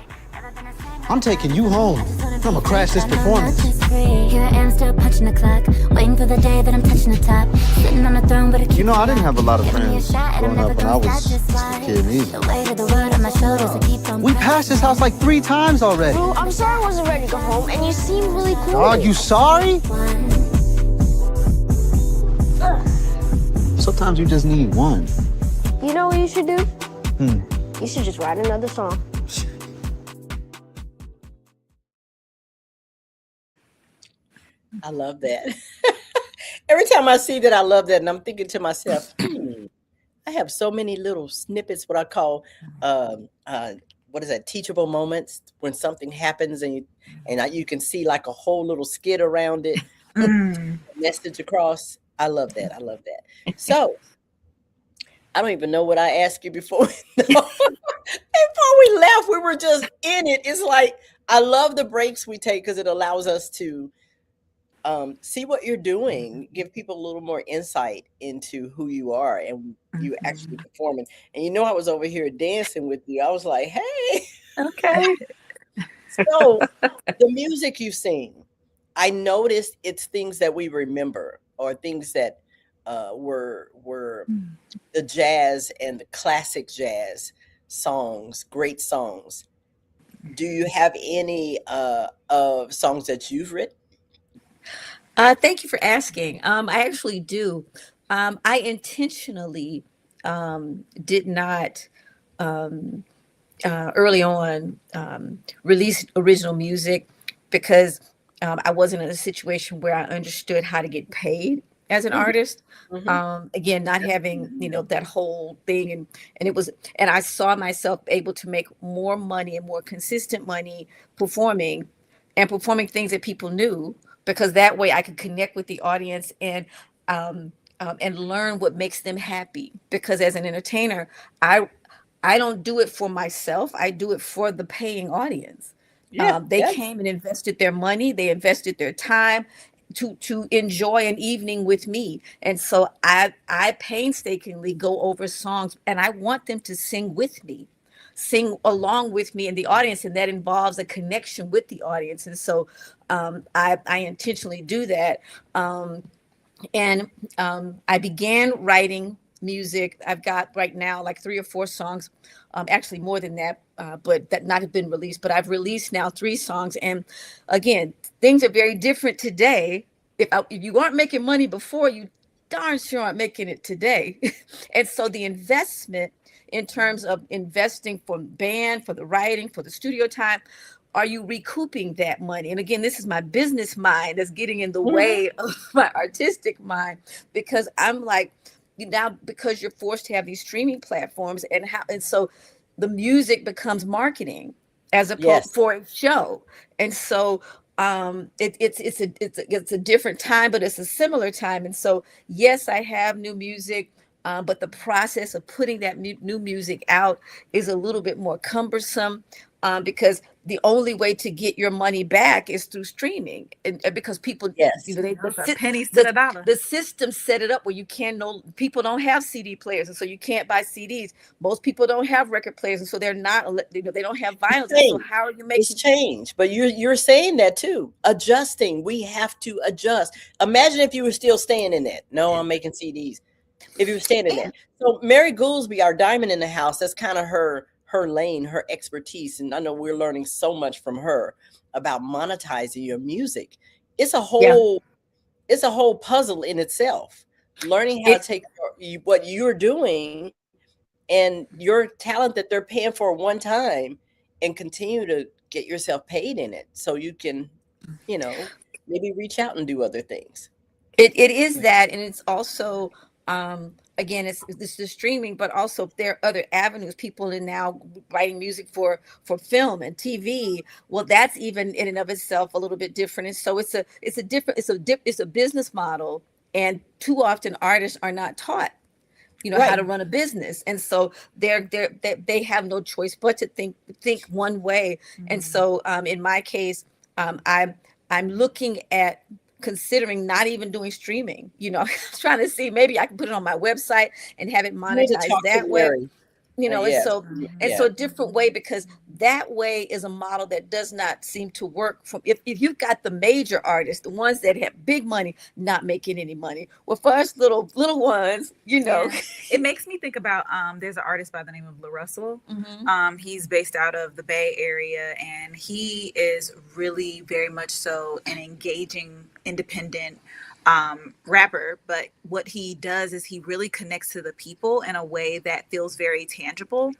I'm taking you home. I'm gonna crash this performance. Here I am still punching the clock, waiting for the day that I'm touching the top, sitting on the throne with a key. You know, I didn't have a lot of friends growing up when I was a kid either. The weight of the world on my shoulders, I keep on. We passed this house like 3 times already. Bro, I'm sorry I wasn't ready to go home, and you seem really cool. Are you sorry? Sometimes you just need one. You know what you should do? You should just write another song. I love that. Every time I see that, I love that. And I'm thinking to myself, I have so many little snippets, what I call, what is that, teachable moments, when something happens and you can see like a whole little skit around it, message across. I love that. I love that. So I don't even know what I asked you before. Before we left, we were just in it. It's like, I love the breaks we take because it allows us to see what you're doing, give people a little more insight into who you are and you actually performing. And you know, I was over here dancing with you. I was like, hey. Okay. So the music you sing, I noticed it's things that we remember or things that were the jazz and the classic jazz songs, great songs. Do you have any of songs that you've written? Thank you for asking. I actually do. I intentionally did not early on release original music because I wasn't in a situation where I understood how to get paid as an artist. Again, not having, that whole thing. And I saw myself able to make more money and more consistent money performing things that people knew, because that way I could connect with the audience and learn what makes them happy. Because as an entertainer, I don't do it for myself. I do it for the paying audience. They came and invested their money. They invested their time to enjoy an evening with me. And so I painstakingly go over songs and I want them to sing with me, sing along with me in the audience. And that involves a connection with the audience. And so I intentionally do that. I began writing music. I've got right now like 3 or 4 songs, actually more than that, but that not have been released. But I've released now 3 songs. And again, things are very different today. If you aren't making money before, you darn sure aren't making it today. And so the investment in terms of investing for band, for the writing, for the studio time, are you recouping that money? And again, this is my business mind that's getting in the way of my artistic mind, because I'm like, now, because you're forced to have these streaming platforms and so the music becomes marketing as opposed for a show. And so it's a different time, but it's a similar time. And so, yes, I have new music, but the process of putting that new music out is a little bit more cumbersome, because the only way to get your money back is through streaming, and because people, pennies to the dollar. The system set it up where people don't have CD players, and so you can't buy CDs. Most people don't have record players, and so they're not, they don't have vinyl. So how are you making it's change? But you're saying that too. Adjusting, we have to adjust. Imagine if you were still staying in that. No, I'm making CDs. If you were staying in that. So Mary Goolsby, our diamond in the house, that's kind of her lane, her expertise. And I know we're learning so much from her about monetizing your music. It's a whole puzzle in itself. Learning how to take what you're doing and your talent that they're paying for one time and continue to get yourself paid in it so you can, maybe reach out and do other things. It is that. And it's also, again, it's the streaming, but also there are other avenues. People are now writing music for film and TV. Well, that's even in and of itself a little bit different. And so it's a business model. And too often artists are not taught, how to run a business. And so they have no choice but to think one way. And so in my case, I'm looking at considering not even doing streaming. Trying to see, maybe I can put it on my website and have it monetized that way. And so it's a different way, because that way is a model that does not seem to work. If you've got the major artists, the ones that have big money, not making any money. Well, for us little ones, it makes me think about there's an artist by the name of La Russell. He's based out of the Bay Area, and he is really very much so an engaging independent rapper. But what he does is he really connects to the people in a way that feels very tangible.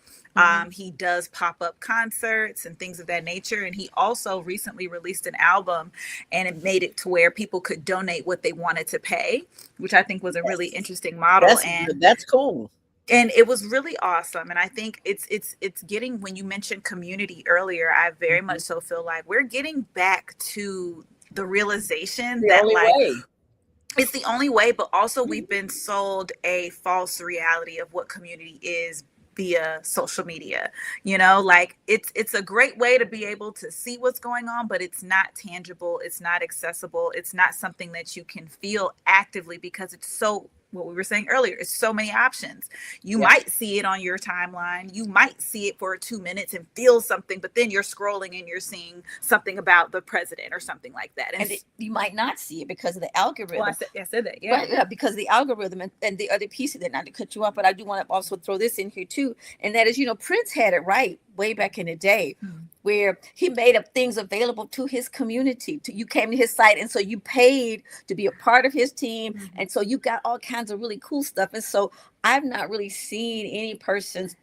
He does pop-up concerts and things of that nature, and he also recently released an album, and it made it to where people could donate what they wanted to pay, which I think was a really interesting model. That's cool. And it was really awesome. And I think it's getting, when you mentioned community earlier, I very much so feel like we're getting back to the realization that it's the only way, but also we've been sold a false reality of what community is via social media. It's a great way to be able to see what's going on, but it's not tangible, it's not accessible, it's not something that you can feel actively, because it's so, what we were saying earlier, it's so many options. You might see it on your timeline, you might see it for 2 minutes and feel something, but then you're scrolling and you're seeing something about the president or something like that, and you might not see it because of the algorithm. Well, I said that, right, because of the algorithm. And the other piece of that, not to cut you off, but I do want to also throw this in here too, and that is, Prince had it right way back in the day, where he made up things available to his community. You came to his site, and so you paid to be a part of his team, and so you got all kinds of really cool stuff. And so I've not really seen any persons.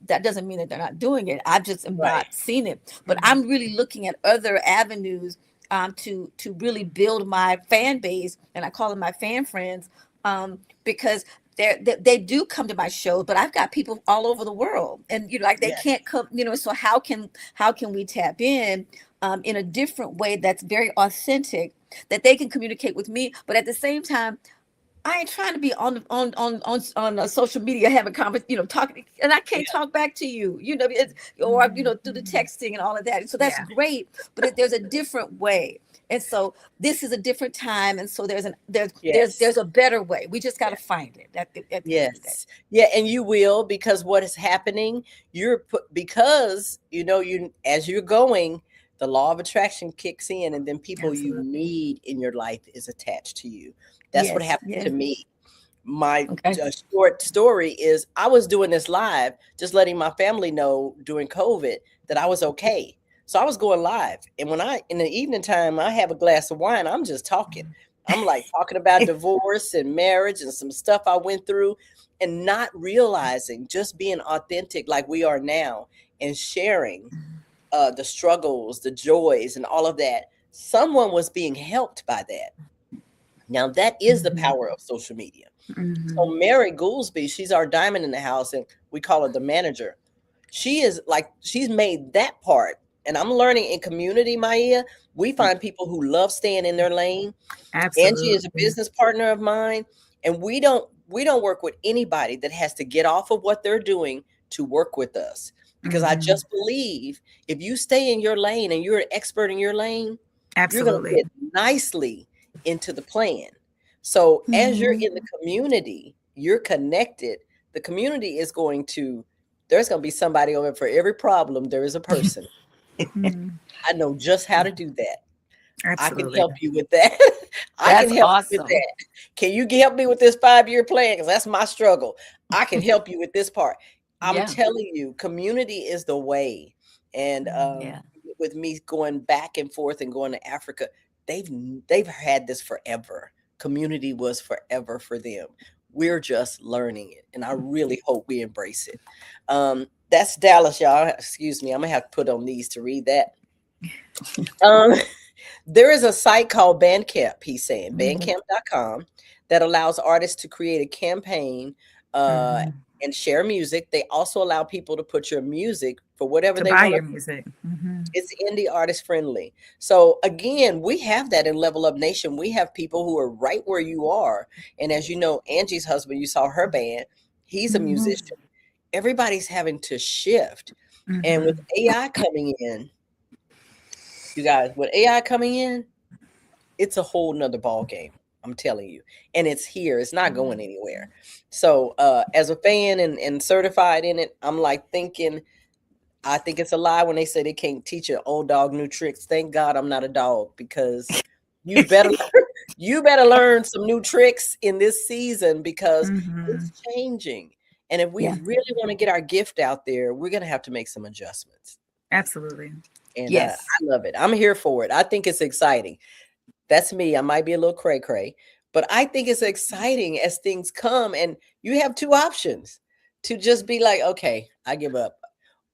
That doesn't mean that they're not doing it. I just am not seen it. But I'm really looking at other avenues to really build my fan base, and I call them my fan friends, because they do come to my show, but I've got people all over the world, and they can't come. So how can we tap in a different way that's very authentic, that they can communicate with me, but at the same time, I ain't trying to be on social media having conversation, talking, and I can't talk back to you, or through the texting and all of that. So that's great, but there's a different way. And so this is a different time, and so there's a better way. We just got to find it. At the end of the day. Yeah, and you will, because what is happening, because as you're going, the law of attraction kicks in, and then people you need in your life is attached to you. That's what happened to me. My short story is, I was doing this live, just letting my family know during COVID that I was okay. So I was going live, and in the evening time, I have a glass of wine. I'm just talking. I'm like talking about divorce and marriage and some stuff I went through, and not realizing, just being authentic like we are now, and sharing the struggles, the joys, and all of that. Someone was being helped by that. Now that is the power of social media. So Mary Goolsby, she's our diamond in the house, and we call her the manager. She's made that part. And I'm learning in community, Maia, we find people who love staying in their lane. Absolutely. Angee is a business partner of mine, and we don't work with anybody that has to get off of what they're doing to work with us. Because I just believe if you stay in your lane and you're an expert in your lane, you're going to fit nicely into the plan. So as you're in the community, you're connected. The community is there's going to be somebody over for every problem. There is a person. I know just how to do that. Absolutely. I can help you with that. I can help you with that. Can you help me with this 5-year plan? Because that's my struggle. I can help you with this part. I'm telling you, community is the way. And with me going back and forth and going to Africa, they've had this forever. Community was forever for them. We're just learning it, and I really hope we embrace it. That's Dallas, y'all. Excuse me. I'm going to have to put on these to read that. There is a site called Bandcamp, he's saying, bandcamp.com, that allows artists to create a campaign and share music. They also allow people to put your music for whatever To they buy want. your music. It's indie artist friendly. So again, we have that in Level Up Nation. We have people who are right where you are. And as you know, Angee's husband, you saw her band. He's a musician. Everybody's having to shift. And with AI coming in, you guys, with AI coming in, it's a whole nother ball game. I'm telling you. And it's here. It's not going anywhere. So as a fan and certified in it, I'm like thinking, I think it's a lie when they say they can't teach an old dog new tricks. Thank God I'm not a dog, because you better learn some new tricks in this season, because it's changing. And if we really want to get our gift out there, we're going to have to make some adjustments. Absolutely. And I love it. I'm here for it. I think it's exciting. That's me. I might be a little cray cray, but I think it's exciting as things come, and you have two options: to just be like, okay, I give up,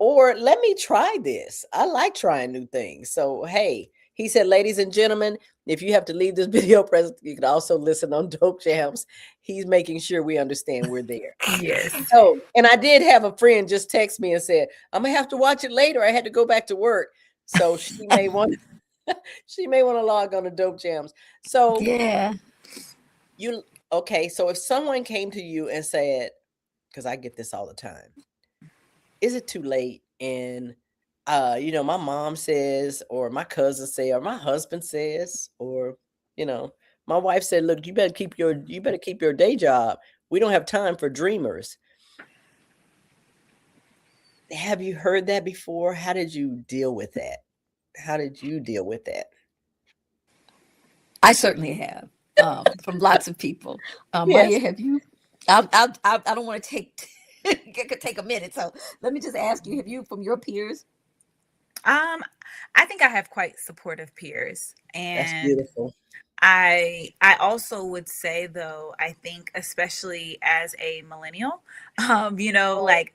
or let me try this. I like trying new things. So, hey, he said, ladies and gentlemen, if you have to leave this video present, you can also listen on Dope Jams. He's making sure we understand we're there. Yes. So, and I did have a friend just text me and said, I'm gonna have to watch it later. I had to go back to work. So she may want to log on to Dope Jams. So so if someone came to you and said, because I get this all the time, is it too late? And my mom says, or my cousin say, or my husband says, or my wife said, look, you better keep your day job. We don't have time for dreamers. Have you heard that before? How did you deal with that? I certainly have, from lots of people. Maia, have you? I don't want to take it could take a minute, so let me just ask you: have you, from your peers? I think I have quite supportive peers, and that's beautiful. I also would say, though, I think especially as a millennial, like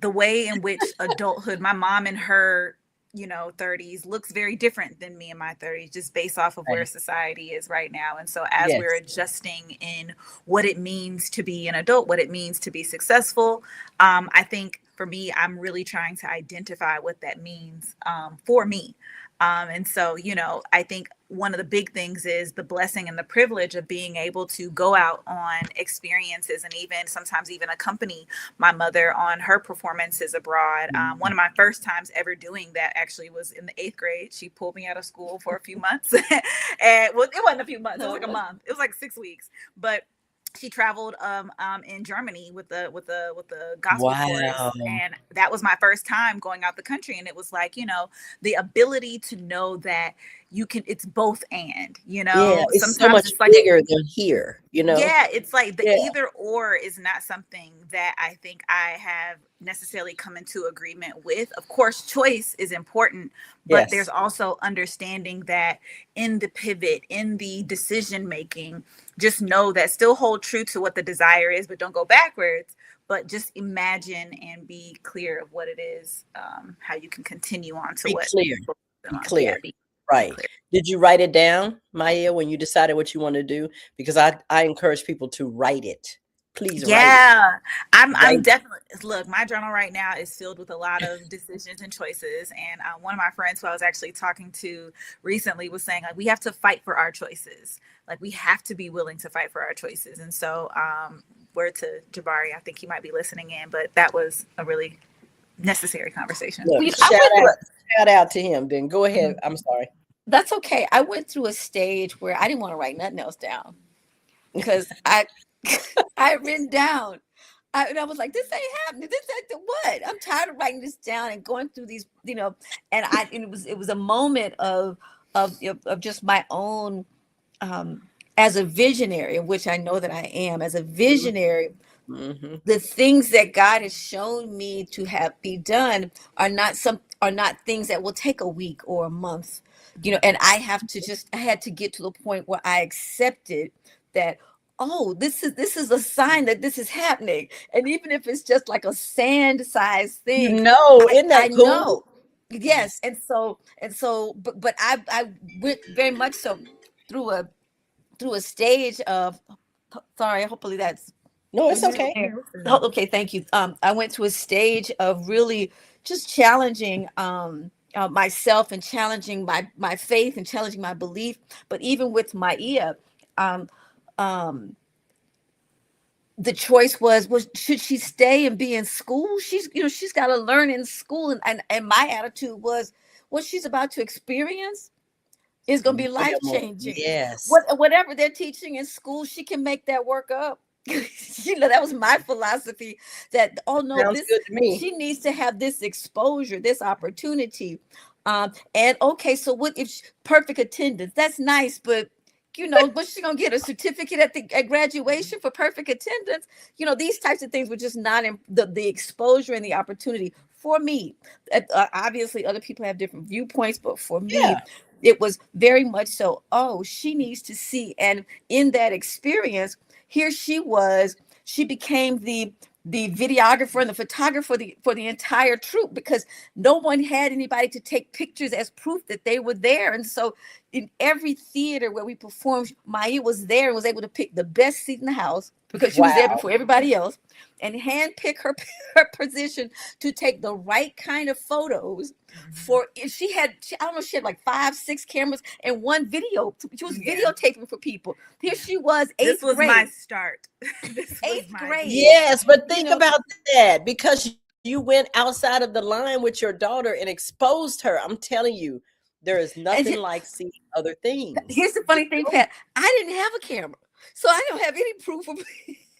the way in which adulthood, my mom in her 30s looks very different than me in my 30s, just based off of where society is right now. And so as we're adjusting in what it means to be an adult, what it means to be successful, I think for me, I'm really trying to identify what that means for me. And so, I think one of the big things is the blessing and the privilege of being able to go out on experiences, and even sometimes even accompany my mother on her performances abroad. One of my first times ever doing that actually was in the 8th grade. She pulled me out of school for a few months. And well, it wasn't a few months, it was like a month. It was like 6 weeks. But she traveled in Germany with the gospel chorus, and that was my first time going out the country. And it was like, the ability to know that you can, it's both and, it's sometimes so much it's like bigger than here, Yeah, it's like the either or is not something that I think I have necessarily come into agreement with. Of course, choice is important, but there's also understanding that in the pivot, in the decision making, just know that still hold true to what the desire is, but don't go backwards. But just imagine and be clear of what it is, how you can continue on to be what. clear. Right. Did you write it down, Maia, when you decided what you want to do? Because I encourage people to write it. Please write it. I'm definitely, look, my journal right now is filled with a lot of decisions and choices. And one of my friends who I was actually talking to recently was saying, like, we have to fight for our choices. Like, we have to be willing to fight for our choices. And so word to Jabari, I think he might be listening in, but that was a really necessary conversation. Look, shout out to him. Then go ahead. I'm sorry. That's okay. I went through a stage where I didn't want to write nothing else down, because I had written down, and I was like, this ain't happening. This ain't what? I'm tired of writing this down and going through these, and it was a moment of just my own, as a visionary, in which I know that I am as a visionary. Mm-hmm. The things that God has shown me to be done are not things that will take a week or a month, and I had to get to the point where I accepted that, oh, this is a sign that this is happening. And even if it's just like a sand-sized thing, isn't that cool? know. Yes. And so, but I went very much so through a stage of, sorry, hopefully that's No, it's okay. Oh, okay, thank you. I went to a stage of really just challenging myself and challenging my faith and challenging my belief. But even with Maia, um, um, the choice was should she stay and be in school? She's got to learn in school, and my attitude was what she's about to experience is going to be life changing. Yes. Whatever they're teaching in school, she can make that work up. That was my philosophy. That Sounds good to me. She needs to have this exposure, this opportunity. And okay, so what if perfect attendance? That's nice, but what's she gonna get, a certificate at graduation for perfect attendance? These types of things were just not in the exposure and the opportunity for me. Obviously, other people have different viewpoints, but for me, it was very much so. Oh, she needs to see, and in that experience, here she was. She became the videographer and the photographer for the entire troupe, because no one had anybody to take pictures as proof that they were there. And so in every theater where we performed, Maia was there and was able to pick the best seat in the house, because she was there before everybody else, and handpick her position to take the right kind of photos. She had like 5-6 cameras and one video. She was videotaping for people. Here she was, eighth grade. This was my start. Eighth grade. Yes, but think about that, because you went outside of the line with your daughter and exposed her. I'm telling you, there is nothing like seeing other things. Here's the funny thing, Pat. I didn't have a camera, so I don't have any proof of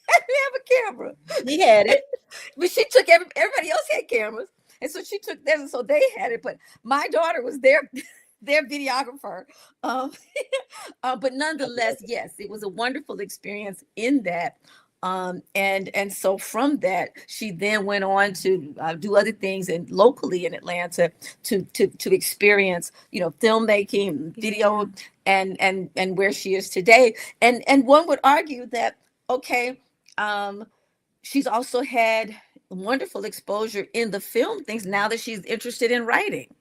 I didn't have a camera. He had it. But she took everybody else had cameras. And so she took theirs, and so they had it. But my daughter was their videographer. But nonetheless, yes, it was a wonderful experience in that. And so from that, she then went on to do other things and locally in Atlanta to experience, filmmaking, video, and where she is today. And one would argue that, okay, she's also had wonderful exposure in the film things now that she's interested in writing.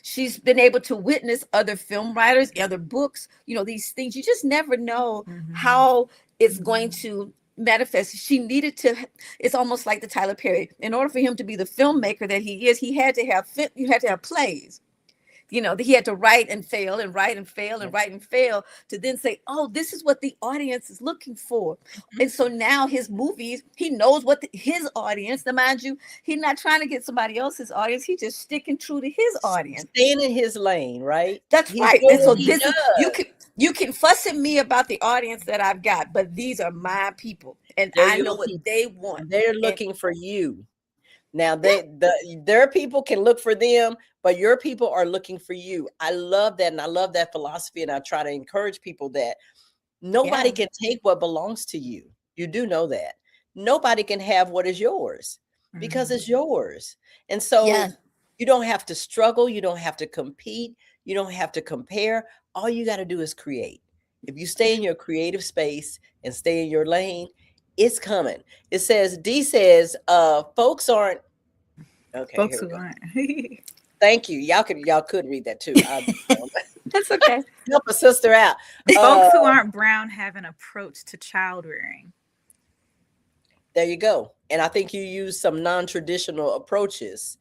She's been able to witness other film writers, other books, these things. You just never know how it's going to manifest. She needed to, it's almost like the Tyler Perry. In order for him to be the filmmaker that he is, you had to have plays. He had to write and fail and write and fail and write and fail to then say, oh, this is what the audience is looking for. And so now his movies, he knows what his audience, now mind you, he's not trying to get somebody else's audience. He's just sticking true to his audience. Staying in his lane, right? That's right. And so this is, you can fuss at me about the audience that I've got, but these are my people. And I know what they want. They're looking for you. Now, their people can look for them, but your people are looking for you. I love that. And I love that philosophy. And I try to encourage people that nobody can take what belongs to you. You do know that. Nobody can have what is yours because it's yours. And so you don't have to struggle. You don't have to compete. You don't have to compare. All you got to do is create. If you stay in your creative space and stay in your lane, it's coming. It says, D says, folks aren't. Okay. Folks who aren't. Thank you. Y'all could read that too. That's okay. Help a sister out. Folks who aren't brown have an approach to child rearing. There you go. And I think you used some non-traditional approaches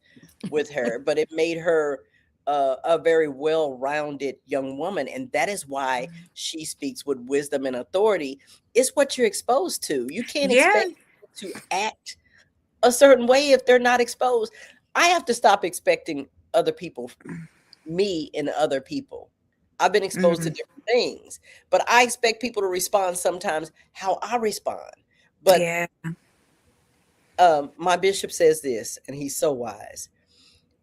with her, but it made her a very well-rounded young woman. And that is why she speaks with wisdom and authority. It's what you're exposed to. You can't expect to act a certain way if they're not exposed. I have to stop expecting other people, me and other people. I've been exposed to different things, but I expect people to respond sometimes how I respond. But my bishop says this, and he's so wise.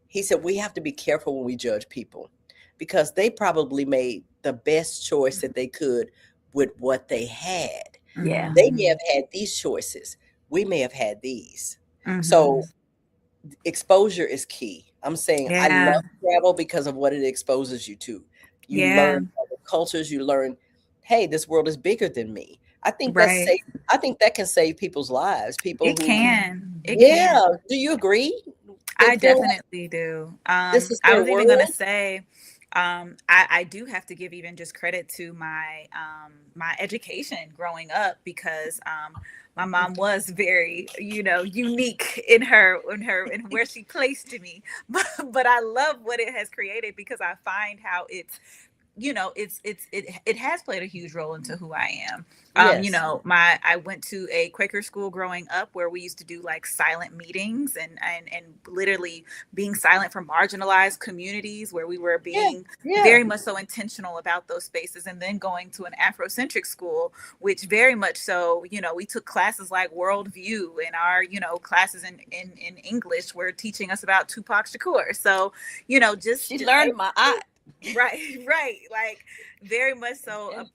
He said, we have to be careful when we judge people because they probably made the best choice that they could with what they had. Yeah. They may have had these choices. We may have had these. So exposure is key. I'm saying I love travel because of what it exposes you to. You learn other cultures. You learn, hey, this world is bigger than me. I think I think that can save people's lives. It can. Do you agree? I definitely do. I was even going to say, I do have to give even just credit to my my education growing up, because my mom was very, unique in where she placed me. But I love what it has created, because I find how it's, it has played a huge role into who I am. Yes. I went to a Quaker school growing up, where we used to do like silent meetings and literally being silent for marginalized communities, where we were being very much so intentional about those spaces. And then going to an Afrocentric school, which very much so, we took classes like worldview, and our, classes in English were teaching us about Tupac Shakur. So, she learned my eye. Right. Like very much so.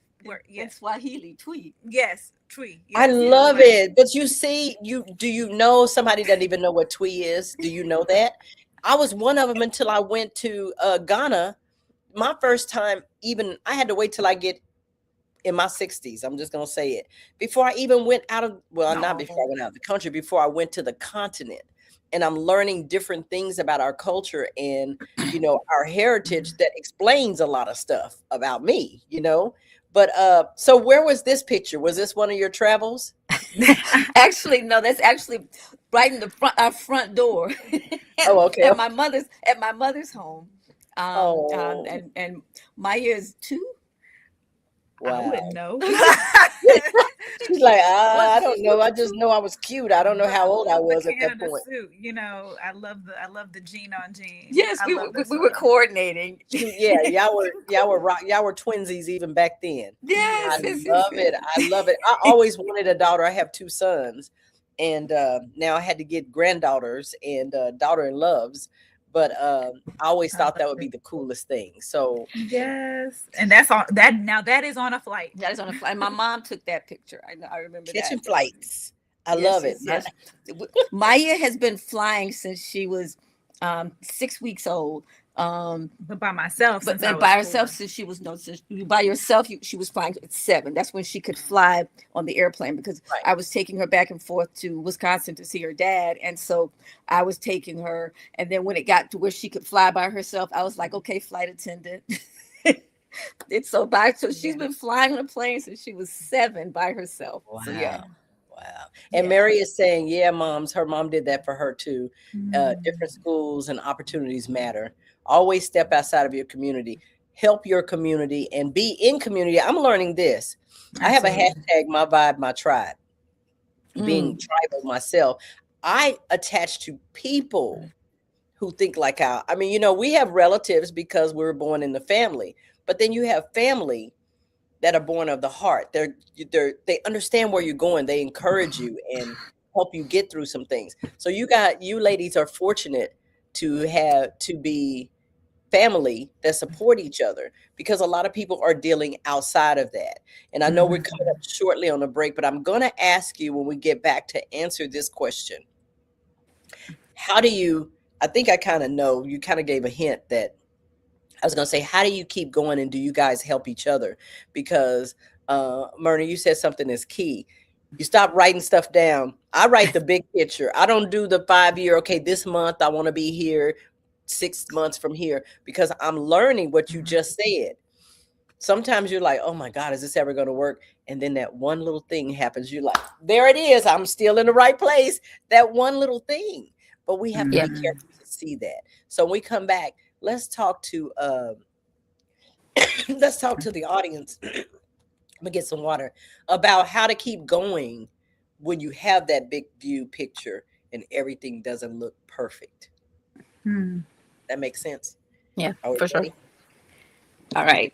Yes, Swahili tweet. Yes, Twee. Yes, I love it. But you see, do you know somebody doesn't even know what Twee is? Do you know that? I was one of them until I went to Ghana. My first time, even I had to wait till I get in my 60s. I'm just gonna say it, before I even went out of not before I went out of the country, before I went to the continent. And I'm learning different things about our culture and, our heritage that explains a lot of stuff about me, But so where was this picture? Was this one of your travels? Actually, no, that's actually right in our front door. Oh, okay. At my mother's home. And Maia is 2. Wow. I wouldn't know. She's like, I don't know. I just know I was cute. I don't know how old I was at that point. Suit, I love the jean on jean. Yes, we were coordinating. Yeah, y'all were twinsies even back then. Yes, I love it. I always wanted a daughter. I have 2 sons, and now I had to get granddaughters and daughter-in-laws. But I always thought that would be the coolest thing. So yes, and that's on that. Now that is on a flight. That is on a flight. My mom took that picture. I remember catching that. flights. I love it. Yes. Maia has been flying since she was 6 weeks old. But by myself. But then by herself, since she was by yourself, she was flying at 7. That's when she could fly on the airplane, because I was taking her back and forth to Wisconsin to see her dad, and so I was taking her. And then when it got to where she could fly by herself, I was like, okay, flight attendant. So she's been flying on a plane since she was 7 by herself. Wow. So yeah. Wow. And Mary is saying, her mom did that for her too. Different schools and opportunities matter. Always step outside of your community, help your community, and be in community. I'm learning this. I have a hashtag, my vibe, my tribe. Being tribal myself, I attach to people who think like we have relatives because we were born in the family, but then you have family that are born of the heart. They understand where you're going. They encourage you and help you get through some things. So you ladies are fortunate to be family that support each other, because a lot of people are dealing outside of that. And I know we're coming up shortly on a break, but I'm going to ask you when we get back to answer this question. How do you, I think I kind of know, you kind of gave a hint that I was going to say, how do you keep going, and do you guys help each other? Because Myrna, you said something that's key. You stop writing stuff down. I write the big picture. I don't do the 5-year, okay, this month I want to be here, 6 months from here, because I'm learning what you just said. Sometimes you're like, oh my God, is this ever going to work? And then that one little thing happens. You're like, there it is. I'm still in the right place. That one little thing. But we have to be careful to see that. So when we come back, let's talk to the audience. Let me get some water, about how to keep going when you have that big view picture and everything doesn't look perfect. That makes sense. Yeah, for sure. All right.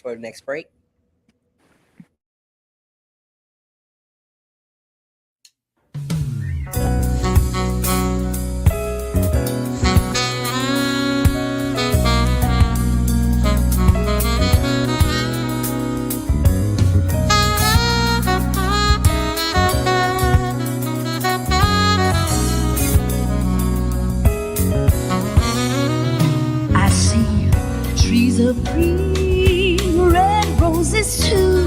For the next break. Of green, red roses too.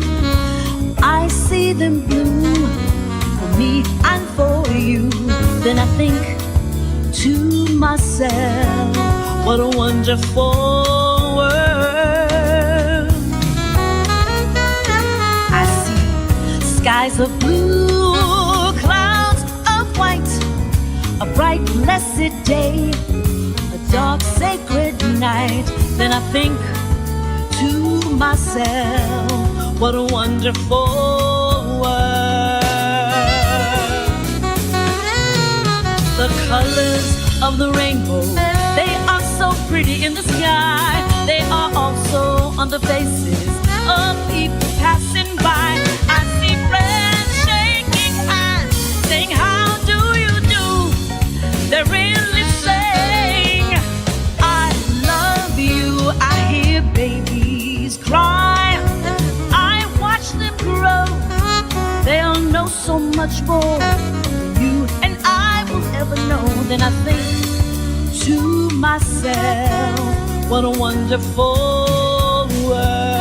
I see them bloom for me and for you. Then I think to myself, What a wonderful world. I see skies of blue, clouds of white, a bright blessed day, a dark sacred night. Then I think to myself, what a wonderful world. The colors of the rainbow, they are so pretty in the sky. They are also on the faces of people passing by. I see friends shaking hands, saying, how do you do? They're really saying, I love you. I hear babies cry, I watch them grow. They'll know so much more than you and I will ever know. Then I think to myself, what a wonderful world.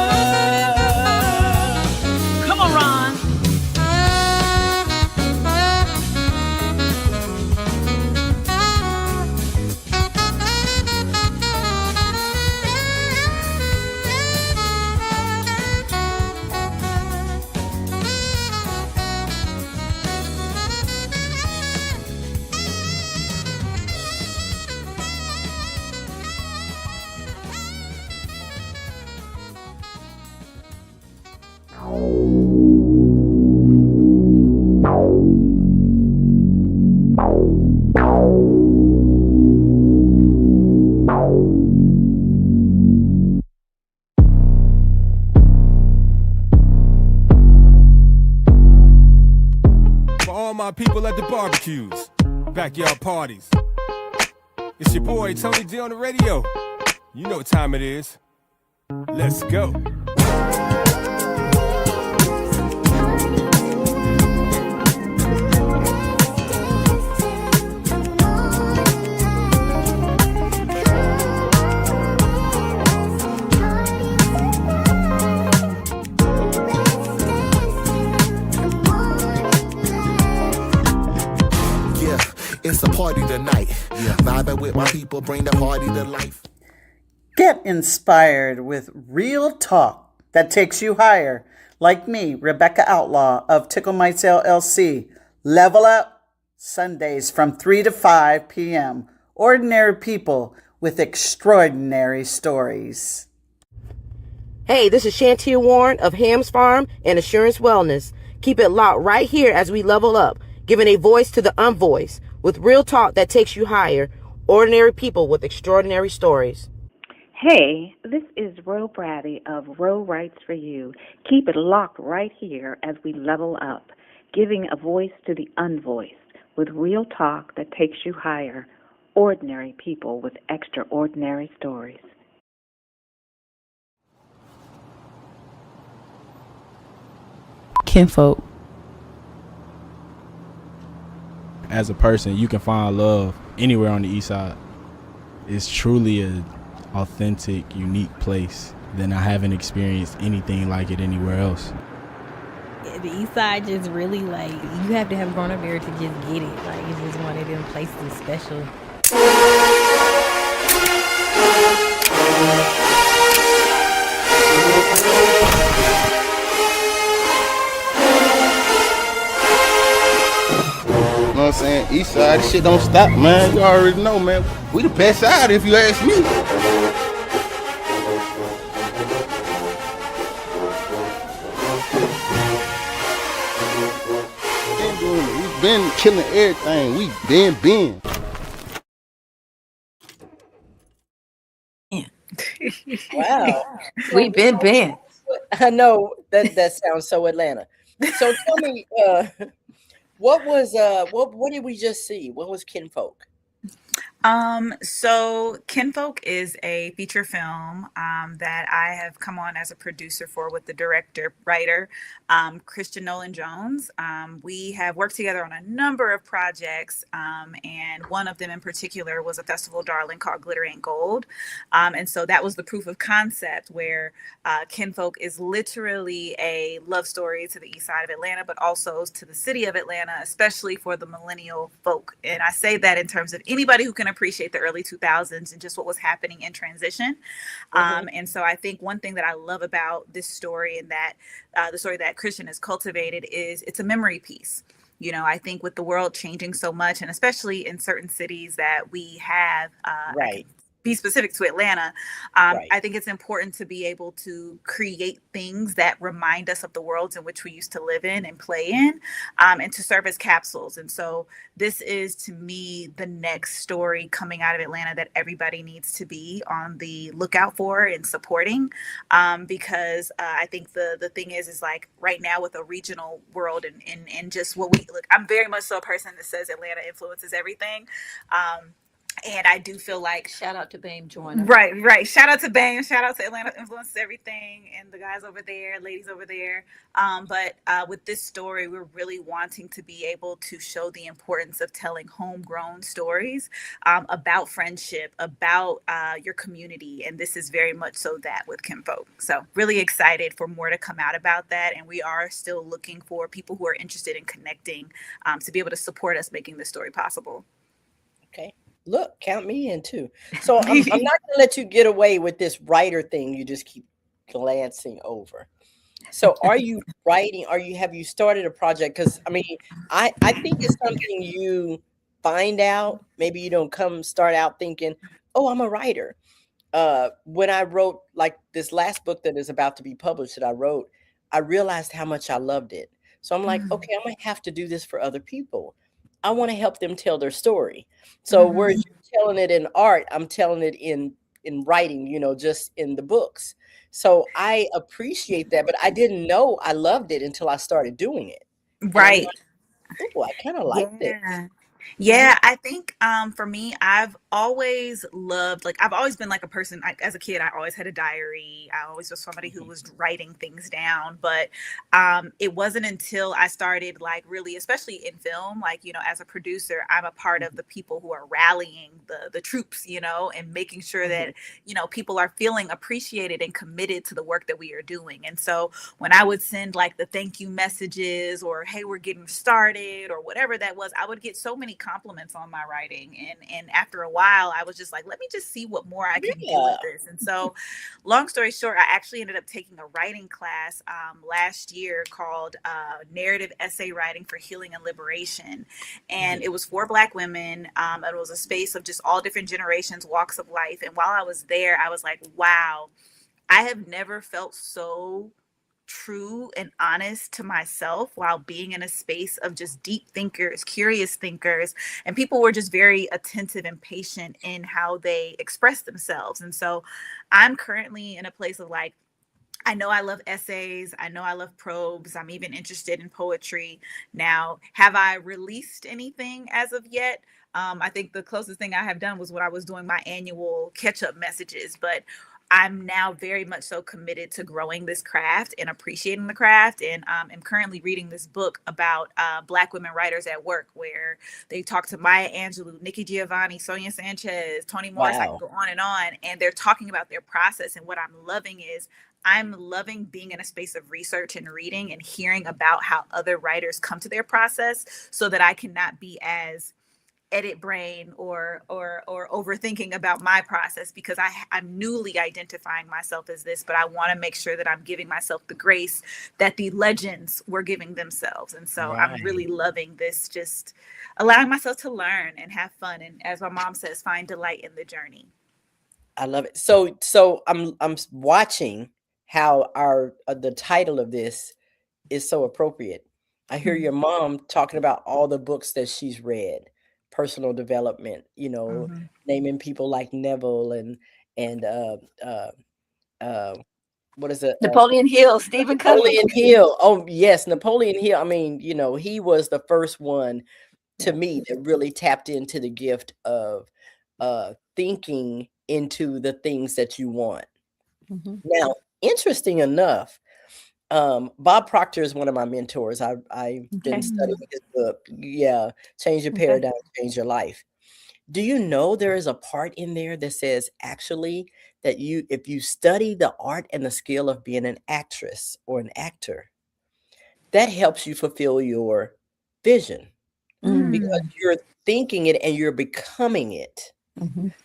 Come on, Ron. My people at the barbecues, backyard parties. It's your boy Tony D on the radio. You know what time it is. Let's go. It's a party tonight. Vibing with my people, bring the party to life. Get inspired with real talk that takes you higher. Like me, Rebecca Outlaw of Tickle Mites LLC. Level up Sundays from 3 to 5 p.m. Ordinary people with extraordinary stories. Hey, this is Shantia Warren of Hams Farm and Assurance Wellness. Keep it locked right here as we level up, giving a voice to the unvoiced, with real talk that takes you higher, ordinary people with extraordinary stories. Hey, this is Ro Brady of Ro Writes for You. Keep it locked right here as we level up, giving a voice to the unvoiced, with real talk that takes you higher, ordinary people with extraordinary stories. Kinfolk. As a person, you can find love anywhere on the east side. It's truly an authentic, unique place. Then I haven't experienced anything like it anywhere else. The east side just really, like, you have to have grown up there to just get it. Like, it's just one of them places special. You know what I'm saying? East side, this shit don't stop, man. You already know, man. We the best side if you ask me. We've been killing everything. We been. Wow. We've been. I know that sounds so Atlanta. So tell me, what did we just see? What was Kinfolk? So Kinfolk is a feature film that I have come on as a producer for with the director, writer, Christian Nolan Jones. We have worked together on a number of projects, and one of them in particular was a festival darling called Glitter Ain't Gold. And so that was the proof of concept where Kinfolk is literally a love story to the east side of Atlanta, but also to the city of Atlanta, especially for the millennial folk. And I say that in terms of anybody who can appreciate the early 2000s and just what was happening in transition. And so I think one thing that I love about this story, and that the story that Christian has cultivated, is it's a memory piece. I think with the world changing so much, and especially in certain cities that we have, Right. be specific to Atlanta, Right. I think it's important to be able to create things that remind us of the worlds in which we used to live in and play in, and to serve as capsules. And so this is, to me, the next story coming out of Atlanta that everybody needs to be on the lookout for and supporting, because I think the thing is like right now with a regional world and just what we look, I'm very much so a person that says Atlanta influences everything. And I do feel like, shout out to BAME Joiner. Right. Shout out to BAME. Shout out to Atlanta Influences Everything and the guys over there, ladies over there. But with this story, we're really wanting to be able to show the importance of telling homegrown stories about friendship, about your community. And this is very much so that with Kinfolk. So really excited for more to come out about that. And we are still looking for people who are interested in connecting to be able to support us making this story possible. Okay. Look, count me in too. So I'm not going to let you get away with this writer thing. You just keep glancing over. So are you writing? Have you started a project? Because I mean, I think it's something you find out. Maybe you don't start out thinking, oh, I'm a writer. When I wrote like this last book that is about to be published that I wrote, I realized how much I loved it. So I'm like, okay, I'm going to have to do this for other people. I want to help them tell their story. So whereas you're telling it in art, I'm telling it in writing, just in the books. So I appreciate that, but I didn't know I loved it until I started doing it. Right. Oh, I kind of liked it. Yeah, I think for me, I've always loved, I've always been like a person, as a kid, I always had a diary. I always was somebody who was writing things down. But it wasn't until I started really, especially in film, as a producer, I'm a part of the people who are rallying the troops, and making sure that, people are feeling appreciated and committed to the work that we are doing. And so when I would send the thank you messages or, hey, we're getting started or whatever that was, I would get so many compliments on my writing, and after a while I was just like, let me just see what more I can do with this. And so long story short, I actually ended up taking a writing class last year called Narrative Essay Writing for Healing and Liberation, and it was for Black women. It was a space of just all different generations, walks of life. And while I was there, I was like, wow, I have never felt so true and honest to myself while being in a space of just deep thinkers, curious thinkers, and people were just very attentive and patient in how they express themselves. And so I'm currently in a place of I know I love essays. I know I love probes. I'm even interested in poetry. Now, have I released anything as of yet? I think the closest thing I have done was when I was doing my annual catch-up messages, but I'm now very much so committed to growing this craft and appreciating the craft. And I'm currently reading this book about Black women writers at work, where they talk to Maya Angelou, Nikki Giovanni, Sonia Sanchez, Toni Morris, I can go on, and they're talking about their process. And what I'm loving is I'm loving being in a space of research and reading and hearing about how other writers come to their process, so that I cannot be as edit brain or overthinking about my process, because I'm newly identifying myself as this, but I want to make sure that I'm giving myself the grace that the legends were giving themselves. And so I'm really loving this, just allowing myself to learn and have fun. And as my mom says, find delight in the journey. I love it. So I'm watching how the title of this is so appropriate. I hear your mom talking about all the books that she's read, personal development, naming people like Neville and what is it? Napoleon Hill, Stephen Covey. Napoleon Hill. Oh yes, Napoleon Hill. I mean, he was the first one to me that really tapped into the gift of thinking into the things that you want. Now, interesting enough, Bob Proctor is one of my mentors. I've been studying his book. Yeah, Change Your Paradigm, Change Your Life. Do you know there is a part in there that says actually that if you study the art and the skill of being an actress or an actor, that helps you fulfill your vision because you're thinking it and you're becoming it.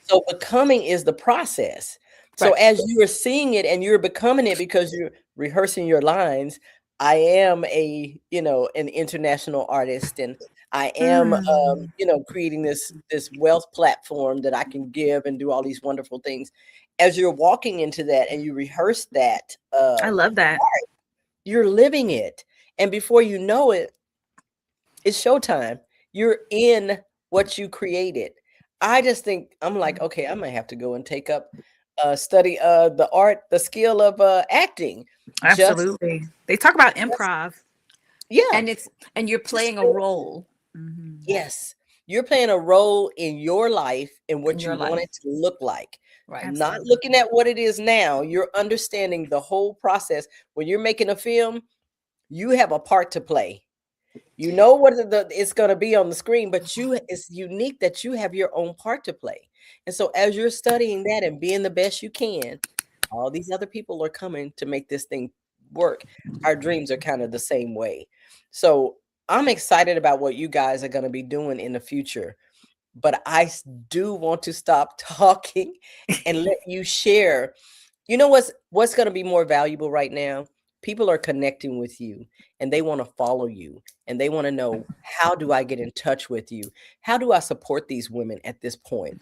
So becoming is the process. So Right. as you are seeing it and you're becoming it because you're rehearsing your lines, I am an international artist, and I am, creating this wealth platform that I can give and do all these wonderful things. As you're walking into that and you rehearse that, I love that. part, you're living it, and before you know it, it's showtime. You're in what you created. I just think I'm like, okay, I might have to go and take up study the skill of acting. Just Absolutely. They talk about improv. yeah. And you're playing a role. Yes. You're playing a role in your life and what you your want life. it to look like. Right. Not looking at what it is now. You're understanding the whole process. When you're making a film, you have a part to play. You know what it's going to be on the screen, but it's unique that you have your own part to play. And so as you're studying that and being the best you can, all these other people are coming to make this thing work. Our dreams are kind of the same way. So I'm excited about what you guys are going to be doing in the future. But I do want to stop talking and let you share. You know what's going to be more valuable right now? People are connecting with you and they want to follow you and they want to know, how do I get in touch with you? How do I support these women at this point?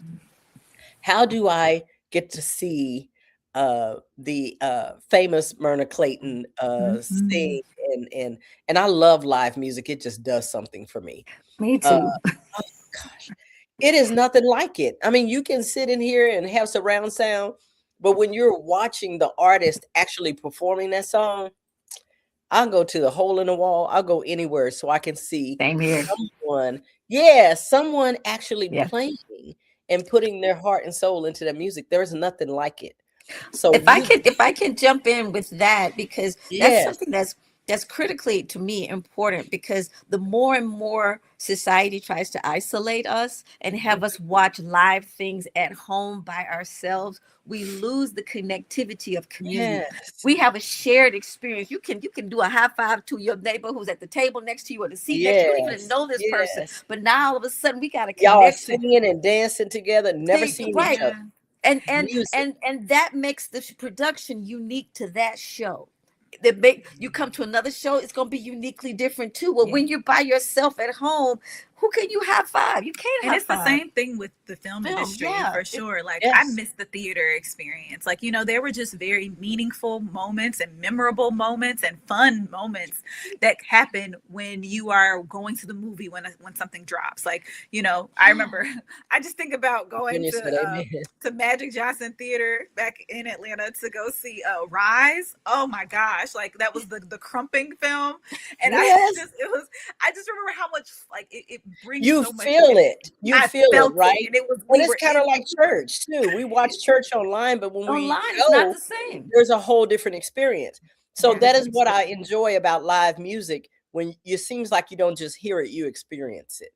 How do I get to see the famous Myrna Clayton sing? And I love live music. It just does something for me. Me Oh too. gosh, it is nothing like it. I mean, you can sit in here and have surround sound, but when you're watching the artist actually performing that song, I'll go to the hole in the wall. I'll go anywhere so I can see Same here. someone actually Yeah. playing and putting their heart and soul into the music. There is nothing like it. So if I can jump in with that, because that's Yes. something that's critically to me important, because the more and more society tries to isolate us and have us watch live things at home by ourselves, we lose the connectivity of community. Yes. We have a shared experience. You can do a high five to your neighbor who's at the table next to you or the seat next to you. You don't even know this person, Yes. but now all of a sudden we got a Y'all are connection. singing and dancing together, never seen Right. each other. And Music. that makes the production unique to that show. You come to another show, it's going to be uniquely different too. Well, when you're by yourself at home, who can you high five? You can't And high it's five. the same thing with the film industry, yeah. for sure. Like, Yes. I miss the theater experience. Like, there were just very meaningful moments and memorable moments and fun moments that happen when you are going to the movie when something drops. Like, I remember, I just think about going Goodness, but amen. to Magic Johnson Theater back in Atlanta to go see Rise. Oh my gosh, like that was the crumping film, and Yes. I just remember how much like it brings You so much. feel it. You I feel it, felt right? and it was And we it's were kind of in- like church too. We watch church online, but when we Online, it's not go, the same. there's a whole different experience. So Yeah. that is what I enjoy about live music. When it seems like you don't just hear it, you experience it.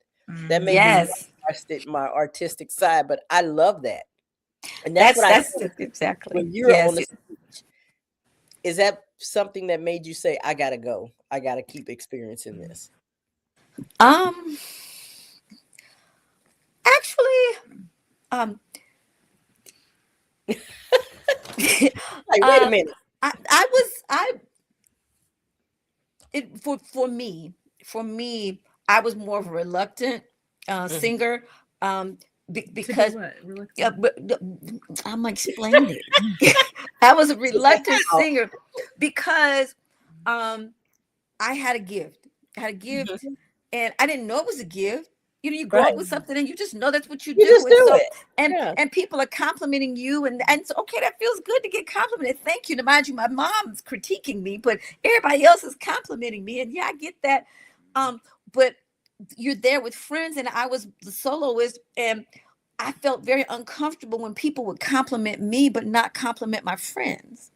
That may Yes. be my artistic side, but I love that. And that's what I think exactly. when you're Yes. on the stage. Is that something that made you say, I gotta go? I gotta keep experiencing this. Actually, Like, wait a minute. For me, I was more of a reluctant singer, because I'm explaining it. I was a reluctant singer because I had a gift. And I didn't know it was a gift. You grow up with something and you just know that's what you do. just do it. And people are complimenting you, and it's okay. That feels good to get complimented. Thank you. To mind you, my mom's critiquing me, but everybody else is complimenting me, and yeah, I get that. But you're there with friends, and I was the soloist, and I felt very uncomfortable when people would compliment me but not compliment my friends,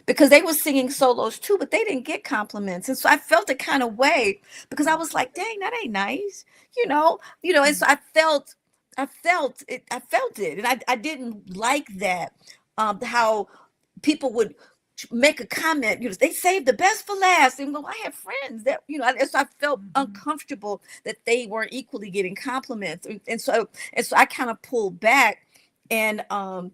because they were singing solos too, but they didn't get compliments. And so I felt a kind of way, because I was like, dang, that ain't nice, and so I felt it, and I didn't like that, how people would make a comment, they saved the best for last, and I have friends that, and so I felt uncomfortable that they weren't equally getting compliments, and so I kind of pulled back. And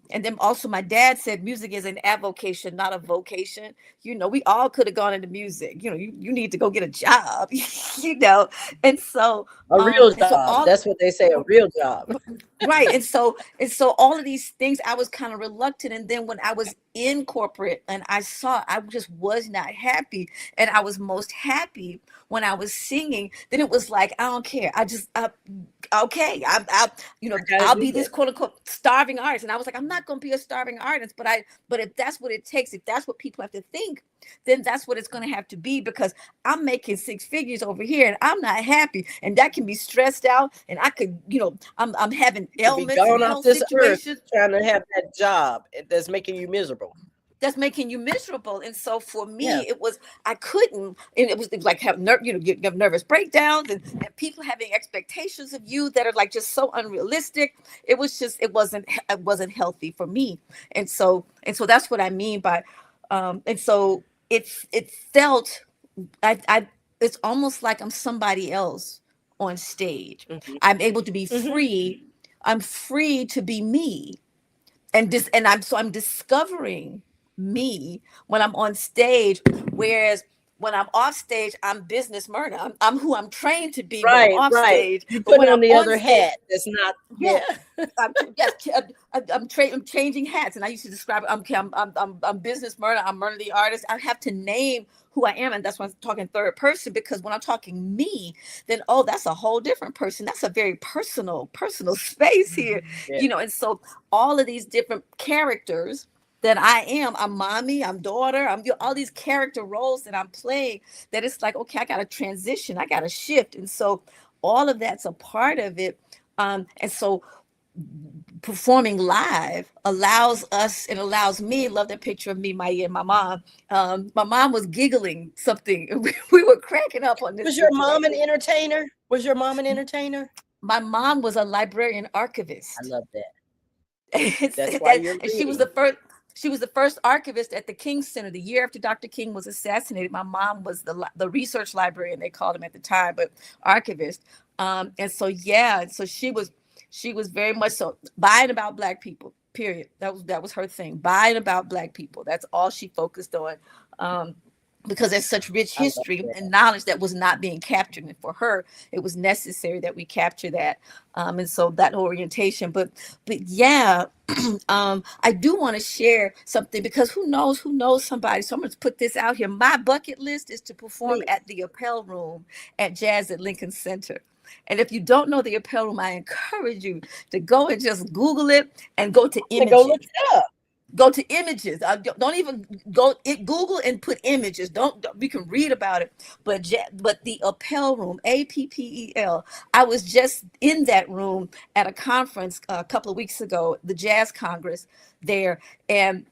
then also my dad said music is an avocation, not a vocation. You know, we all could have gone into music. You know, you need to go get a job, you know. And so A real and so job. That's what they say, a real job. right. And so all of these things, I was kind of reluctant. And then when I was in corporate and I saw, I just was not happy. And I was most happy when I was singing. Then it was like, I don't care. Okay, I'll be this quote unquote starving artist. And I was like, I'm not going to be a starving artist, but if that's what it takes, if that's what people have to think, then that's what it's going to have to be, because I'm making 6 figures over here and I'm not happy, and that can be stressed out, and I could, I'm having ailments and health situations, trying to have that job that's making you miserable. And so for me, it was, I couldn't, and it was like have you have nervous breakdowns and people having expectations of you that are like just so unrealistic. It wasn't healthy for me. And so that's what I mean by and so it felt it's almost like I'm somebody else on stage. Mm-hmm. I'm able to be free. I'm free to be me. And I'm discovering me when I'm on stage, whereas when I'm off stage, I'm business Myrna. I'm who I'm trained to be when I'm off stage. You put on the other hat. That's not. I'm changing hats, and I used to describe it. I'm business Myrna. I'm Myrna the artist. I have to name who I am, and that's why I'm talking third person, because when I'm talking me, then that's a whole different person. That's a very personal space here, And so all of these different characters that I am, I'm mommy, I'm daughter, I'm all these character roles that I'm playing, that it's like, okay, I got to transition, I got to shift. And so all of that's a part of it. And so performing live allows me, love that picture of me, Maia, and my mom. My mom was giggling something. We were cracking up on this. Was your mom an entertainer? My mom was a librarian archivist. I love that. That's why you're and she was the first archivist at the King Center the year after Dr. King was assassinated. My mom was the research librarian, they called him at the time, but archivist. And so she was very much so buying about Black people, period. That was her thing, buying about Black people. That's all she focused on. Because there's such rich history and knowledge that was not being captured. And for her, it was necessary that we capture that. And so that orientation, but yeah, I do want to share something, because who knows somebody. So I'm going to put this out here. My bucket list is to perform at the Appel Room at Jazz at Lincoln Center. And if you don't know the Appel Room, I encourage you to go and just Google it and go to images. Go look it up. Go to images. Don't even go Google and put images. We can read about it. But the Appel Room, APPEL. I was just in that room at a conference a couple of weeks ago, the Jazz Congress there, and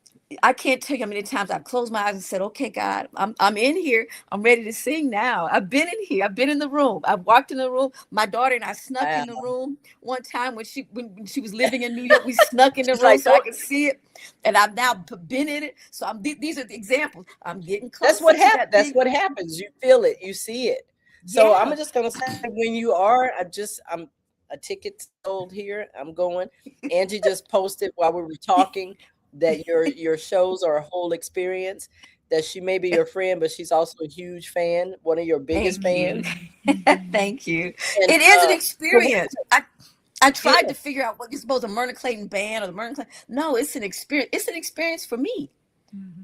I can't tell you how many times I've closed my eyes and said, okay, God, I'm in here. I'm ready to sing now. I've been in here. I've been in the room. I've walked in the room. My daughter and I snuck in the room one time when she was living in New York. We snuck in the room so I could see it. And I've now been in it. So these are the examples. I'm getting close. That's what happens. That's what happens. You feel it. You see it. So I'm just going to say, when you are, I'm a ticket sold here. I'm going. Angee just posted while we were talking that your shows are a whole experience, that she may be your friend, but she's also a huge fan, one of your biggest fans. Thank you. And, it is an experience. I tried to figure out what you're supposed to Myrna Clayton band or the Myrna Clayton. No, it's an experience. It's an experience for me.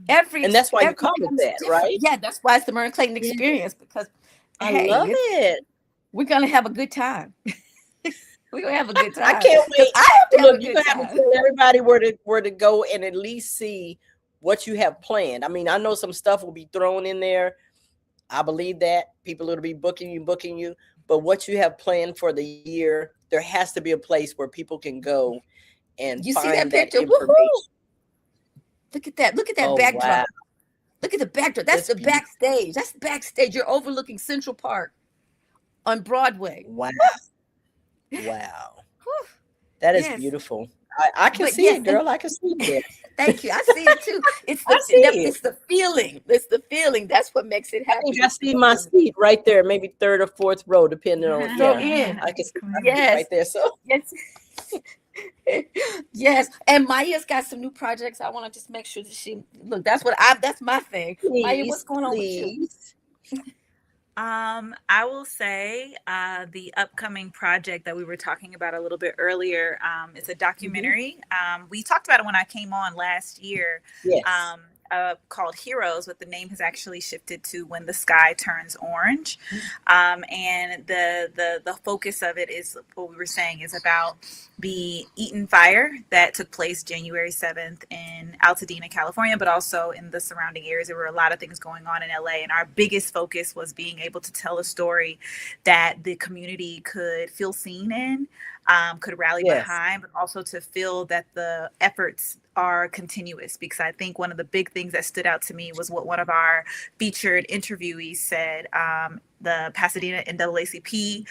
And that's why you call it that, right? Yeah, that's why it's the Myrna Clayton experience, because I love it. We're gonna have a good time. We're gonna have a good time. I can't wait. You're gonna have to tell everybody where to go and at least see what you have planned. I mean, I know some stuff will be thrown in there. I believe that people will be booking you, but what you have planned for the year, there has to be a place where people can go and you find see that picture. Look at that. Look at that backdrop. Wow. Look at the backdrop. That's the backstage. That's backstage. You're overlooking Central Park on Broadway. Wow. Wow. That is beautiful. I can see it, girl. I can see it. Thank you. I see it too. It's the feeling. It's the feeling. That's what makes it happen. I see my seat right there, maybe third or fourth row, depending on. I can see right there. So yes. Yes, and Maya's got some new projects. I want to just make sure that she look. That's my thing. Maya, what's Please, going on with you? please. I will say the upcoming project that we were talking about a little bit earlier, it's a documentary. We talked about it when I came on last year. Yes. Called Heroes, but the name has actually shifted to When the Sky Turns Orange. And the focus of it is what we were saying is about the Eaton fire that took place January 7th in Altadena, California, but also in the surrounding areas. There were a lot of things going on in LA, and our biggest focus was being able to tell a story that the community could feel seen in, could rally behind, but also to feel that the efforts are continuous. Because I think one of the big things that stood out to me was what one of our featured interviewees said. The Pasadena NAACP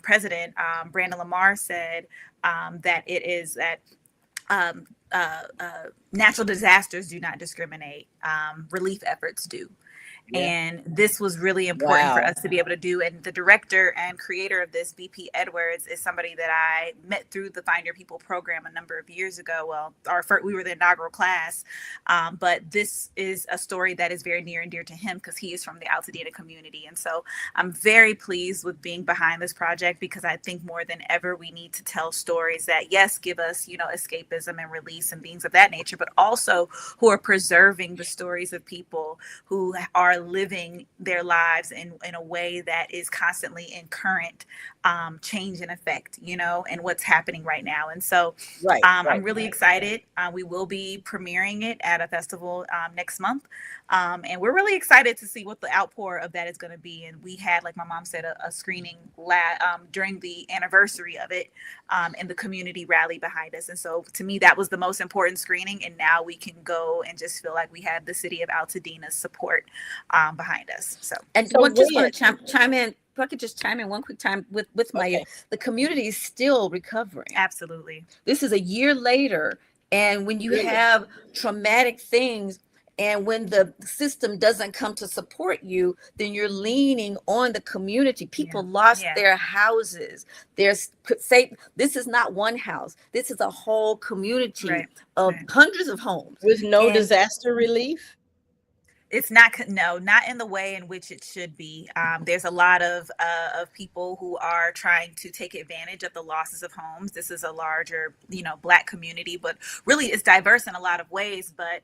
president, Brandon Lamar, said that it is that natural disasters do not discriminate, relief efforts do. And this was really important for us to be able to do. And the director and creator of this, VP Edwards, is somebody that I met through the Find Your People program a number of years ago. Well, we were the inaugural class, but this is a story that is very near and dear to him because he is from the Altadena community. And so I'm very pleased with being behind this project, because I think more than ever we need to tell stories that, yes, give us, escapism and release and things of that nature, but also who are preserving the stories of people who are living their lives in a way that is constantly in current change and effect, and what's happening right now. And so I'm really excited. We will be premiering it at a festival next month. And we're really excited to see what the outpour of that is going to be. And we had, like my mom said, a screening during the anniversary of it, and the community rally behind us. And so to me, that was the most important screening. And now we can go and just feel like we have the city of Altadena's support behind us. So I just want to chime in. If I could just chime in one quick time with Maya. The community is still recovering. Absolutely. This is a year later. And when you have traumatic things, and when the system doesn't come to support you, then you're leaning on the community. People lost their houses. This is not one house. This is a whole community of hundreds of homes. With no disaster relief? It's not in the way in which it should be. There's a lot of people who are trying to take advantage of the losses of homes. This is a larger, Black community, but really it's diverse in a lot of ways. But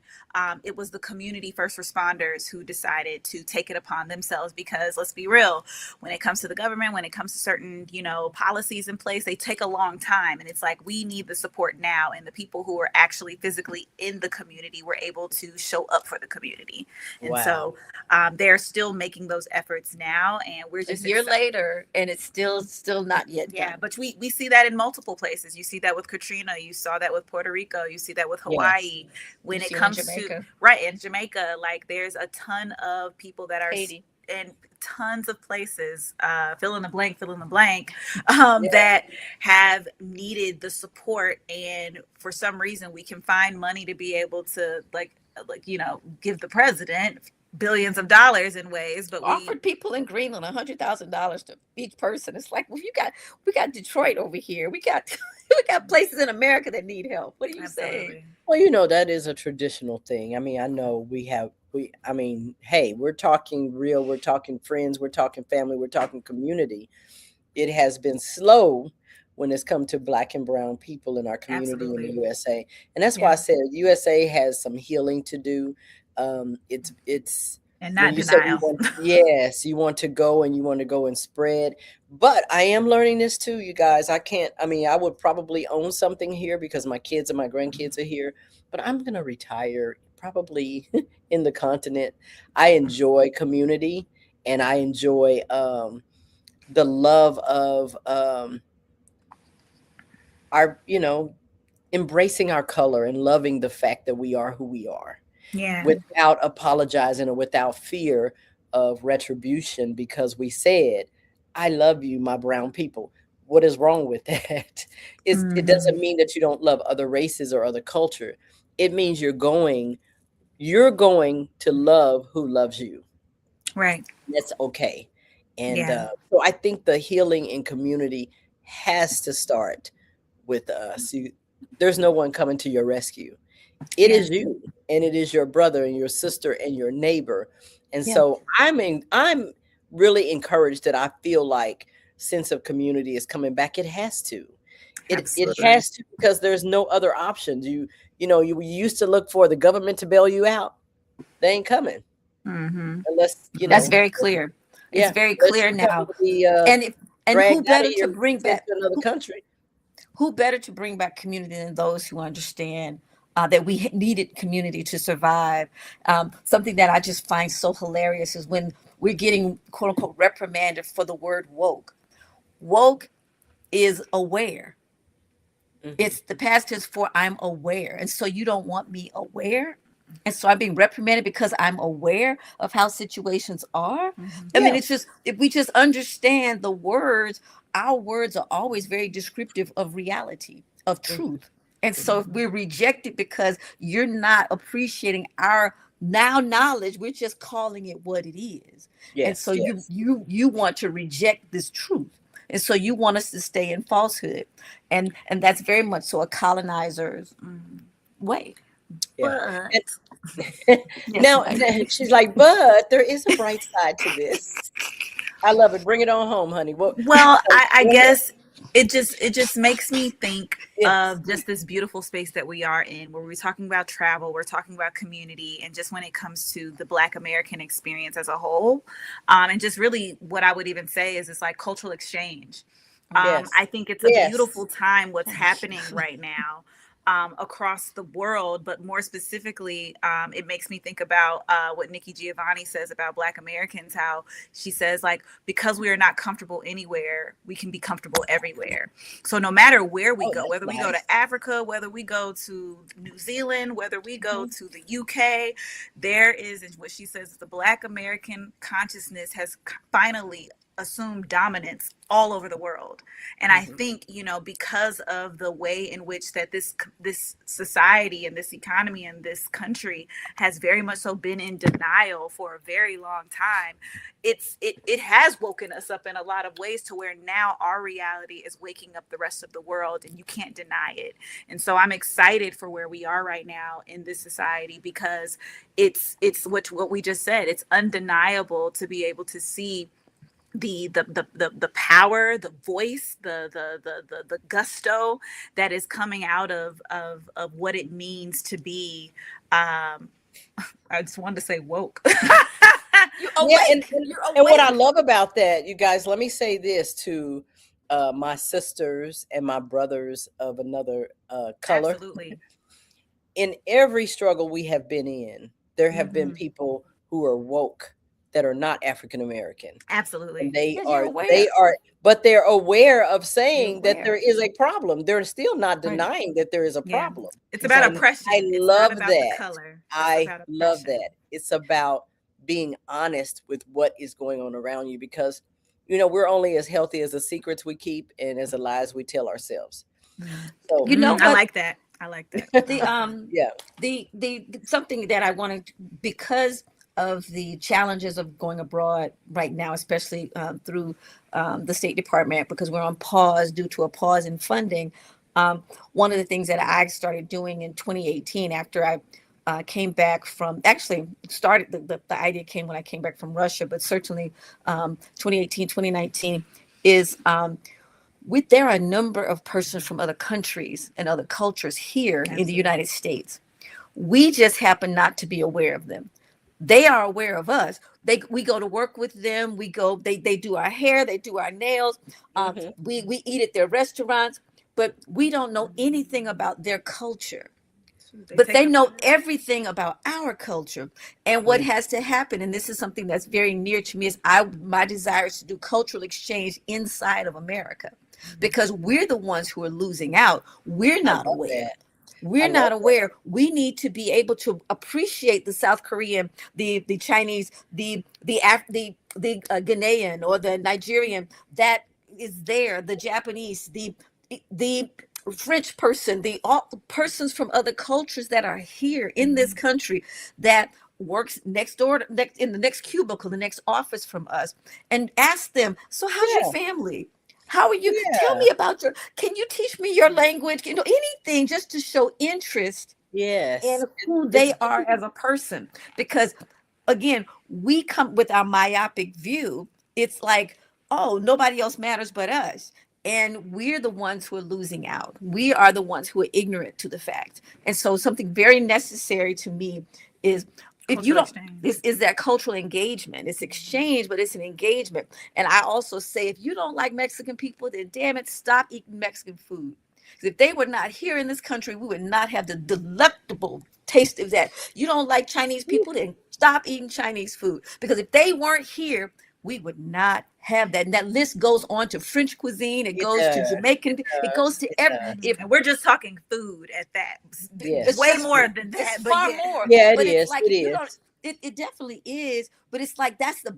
it was the community first responders who decided to take it upon themselves, because let's be real, when it comes to the government, when it comes to certain, policies in place, they take a long time. And it's like, we need the support now. And the people who are actually physically in the community were able to show up for the community. And so they're still making those efforts now, and we're just a year later, and it's still not yet done. But we see that in multiple places. You see that with Katrina. You saw that with Puerto Rico. You see that with Hawaii. When it comes to in Jamaica, like there's a ton of people that are in tons of places, fill in the blank, that have needed the support, and for some reason we can find money to be able to give the president billions of dollars in ways, but offered people in Greenland $100,000 to each person. It's like, well, we got Detroit over here. We got places in America that need help. What are you saying? Well, that is a traditional thing. I mean, I know hey, we're talking real, we're talking friends, we're talking family, we're talking community. It has been slow when it's come to Black and brown people in our community in the USA. And that's why I said USA has some healing to do. It's and not denial. You want to go and spread. But I am learning this too, you guys. I would probably own something here because my kids and my grandkids are here, but I'm going to retire probably in the continent. I enjoy community, and I enjoy the love of our, embracing our color and loving the fact that we are who we are. Yeah. Without apologizing or without fear of retribution, because we said, I love you, my brown people. What is wrong with that? It doesn't mean that you don't love other races or other culture. It means you're going to love who loves you. Right. That's okay. And so I think the healing in community has to start with us. There's no one coming to your rescue. It is you, and it is your brother and your sister and your neighbor. And so I'm really encouraged that I feel like sense of community is coming back. It has to. It has to, because there's no other options. You used to look for the government to bail you out. They ain't coming. Unless that's very clear. It's very clear now. And who better to bring back another country? Who better to bring back community than those who understand that we needed community to survive? Something that I just find so hilarious is when we're getting quote unquote reprimanded for the word woke. Woke is aware. It's the past tense for I'm aware. And so you don't want me aware. And so I'm being reprimanded because I'm aware of how situations are. I mean, it's just, if we just understand the words, our words are always very descriptive of reality, of truth. And so if we're rejected because you're not appreciating our now knowledge, we're just calling it what it is. And so you want to reject this truth. And so you want us to stay in falsehood. And that's very much so a colonizer's way. Yeah. Now she's like, but there is a bright side to this. I love it. Bring it on home, honey. Well, I guess it just makes me think of just this beautiful space that we are in, where we're talking about travel, we're talking about community, and just when it comes to the Black American experience as a whole, and just really what I would even say is it's like cultural exchange. I think it's a beautiful time what's happening right now across the world, but more specifically, it makes me think about what Nikki Giovanni says about Black Americans, how she says, like, because we are not comfortable anywhere, we can be comfortable everywhere. So no matter where we go, whether we go to Africa, whether we go to New Zealand, whether we go to the UK, there is what she says, the Black American consciousness has finally assumed dominance all over the world. And I think, because of the way in which that this society and this economy and this country has very much so been in denial for a very long time, it has woken us up in a lot of ways to where now our reality is waking up the rest of the world, and you can't deny it. And so I'm excited for where we are right now in this society, because it's what we just said. It's undeniable to be able to see the power, the voice, the gusto that is coming out of what it means to be I just wanted to say woke. And what I love about that, you guys, let me say this to my sisters and my brothers of another color. Absolutely. In every struggle we have been in, there have been people who are woke that are not African American. Absolutely. And they are, but they're aware of saying that there is a problem. They're still not denying that there is a problem. It's about oppression. I love that. I love that. It's about being honest with what is going on around you, because we're only as healthy as the secrets we keep and as the lies we tell ourselves. So I like that. The something that I wanted, because of the challenges of going abroad right now, especially through the State Department, because we're on pause due to a pause in funding. One of the things that I started doing in 2018, after I came back from, actually started, the idea came when I came back from Russia, but certainly 2018, 2019 is there are a number of persons from other countries and other cultures here in the United States. We just happen not to be aware of them. They are aware of us. We go to work with them. We go, they do our hair, they do our nails. We eat at their restaurants, but we don't know anything about their culture. But they know everything about our culture. And what has to happen, and this is something that's very near to me, is my desire is to do cultural exchange inside of America, because we're the ones who are losing out. We're not aware. We're not aware. We need to be able to appreciate the South Korean, the Chinese, the Ghanaian or the Nigerian that is there, the Japanese, the French person, all persons from other cultures that are here in this country that works next door, in the next cubicle, the next office from us, and ask them, so how's your family? How are you? Tell Yeah. me about can you teach me your language? Anything just to show interest Yes. in who It's they are as a person. Because again, we come with our myopic view. It's like, oh, nobody else matters but us. And we're the ones who are losing out. We are the ones who are ignorant to the fact. And so something very necessary to me is if you don't, is that cultural engagement. It's exchange, but it's an engagement. And I also say, if you don't like Mexican people, then damn it, stop eating Mexican food. Because if they were not here in this country, we would not have the delectable taste of that. You don't like Chinese people, then stop eating Chinese food. Because if they weren't here, we would not have that. And that list goes on to French cuisine. It goes to Jamaican. It goes to every. And we're just talking food at that. Yes. Way more than that. It's But far yeah. more. Yeah, But it it's is. like It you is. don't. It definitely is. But it's like that's the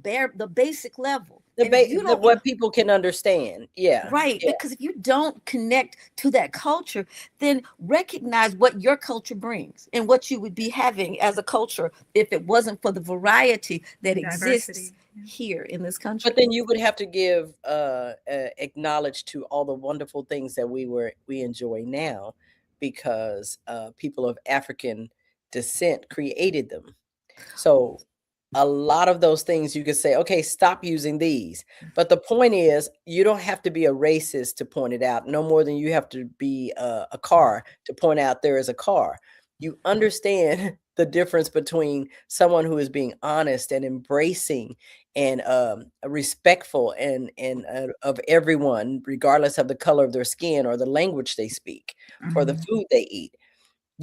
basic level. The, And if you don't, what people can understand. Yeah. right. Yeah. Because if you don't connect to that culture, then recognize what your culture brings and what you would be having as a culture if it wasn't for the variety that exists here in this country. But then you would have to give acknowledge to all the wonderful things that we enjoy now, because people of African descent created them. So a lot of those things you could say, okay, stop using these. But the point is, you don't have to be a racist to point it out, no more than you have to be a car to point out there is a car. You understand the difference between someone who is being honest and embracing and respectful and of everyone, regardless of the color of their skin or the language they speak, or the food they eat.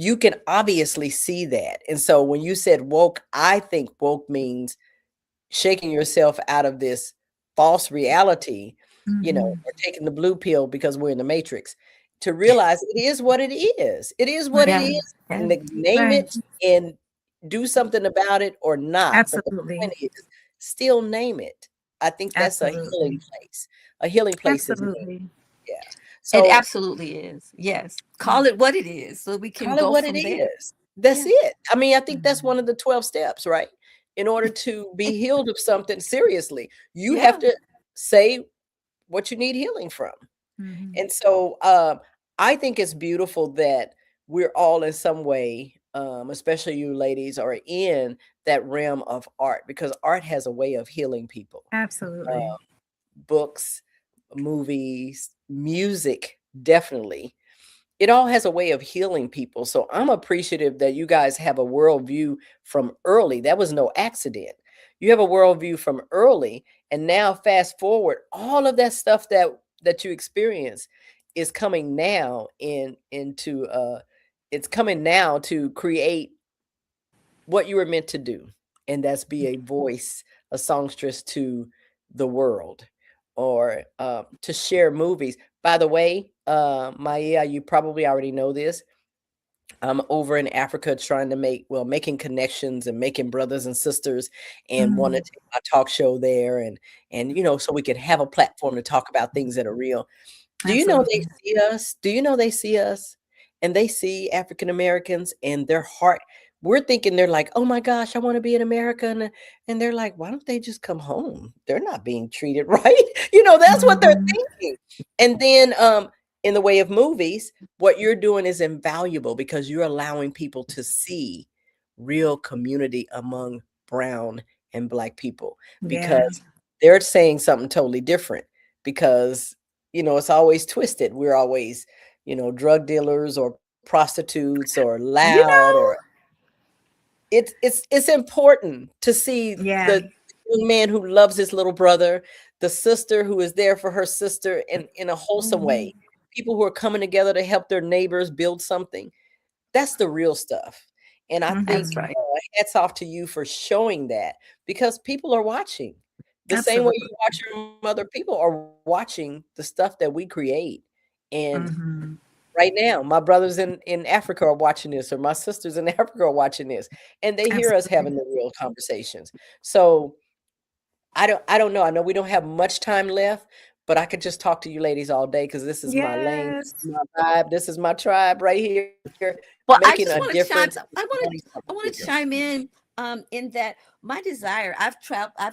You can obviously see that. And so when you said woke, I think woke means shaking yourself out of this false reality, or taking the blue pill because we're in the matrix, to realize it is what it is. It is what it is. And name it and do something about it or not. Absolutely. But the point is, still name it. I think that's a healing place. A healing place is name. Yeah. So it absolutely is. Yes. Call it what it is so we can call go it what from it there. is. That's it. I mean, I think that's one of the 12 steps, right? In order to be healed of something seriously, you have to say what you need healing from. And so I think it's beautiful that we're all in some way, especially you ladies, are in that realm of art, because art has a way of healing people. Absolutely. Books, movies, music, definitely. It all has a way of healing people. So I'm appreciative that you guys have a worldview from early. That was no accident. You have a worldview from early, and now fast forward, all of that stuff that you experience is coming now into it's coming now to create what you were meant to do, and that's be a voice, a songstress to the world, or to share movies. By the way, Maia, you probably already know this. I'm over in Africa trying to making connections and making brothers and sisters, and want to take my talk show there, and so we could have a platform to talk about things that are real. Do you know they see us? Do you know they see us? And they see African Americans, and their heart, we're thinking they're like, oh my gosh, I want to be in America. And they're like, why don't they just come home? They're not being treated right. That's what they're thinking. And then in the way of movies, what you're doing is invaluable, because you're allowing people to see real community among brown and Black people, because they're saying something totally different, because it's always twisted. We're always drug dealers or prostitutes or loud, or it's important to see the young man who loves his little brother, the sister who is there for her sister in a wholesome way, people who are coming together to help their neighbors build something. That's the real stuff. And I think hats off to you for showing that, because people are watching the same way you watch your mother. People are watching the stuff that we create. And right now, my brothers in Africa are watching this, or my sisters in Africa are watching this, and they hear us having the real conversations. So I don't know. I know we don't have much time left, but I could just talk to you ladies all day, because this is my lane, this is my vibe, this is my tribe right here. Well, I making just a want to difference. I want to chime in in that my desire, I've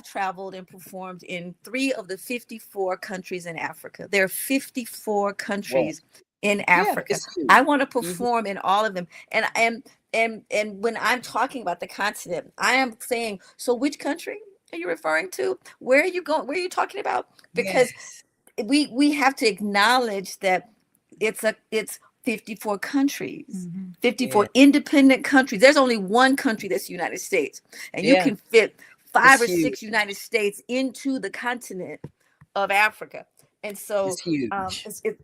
traveled and performed in 3 of the 54 countries in Africa. There are 54 countries in Africa. I want to perform in all of them. And when I'm talking about the continent, I am saying, so which country are you referring to? Where are you going? Where are you talking about? Because we have to acknowledge that it's 54 countries, 54 independent countries. There's only one country that's the United States, and you can fit 5 or 6 United States into the continent of Africa. And so it's huge.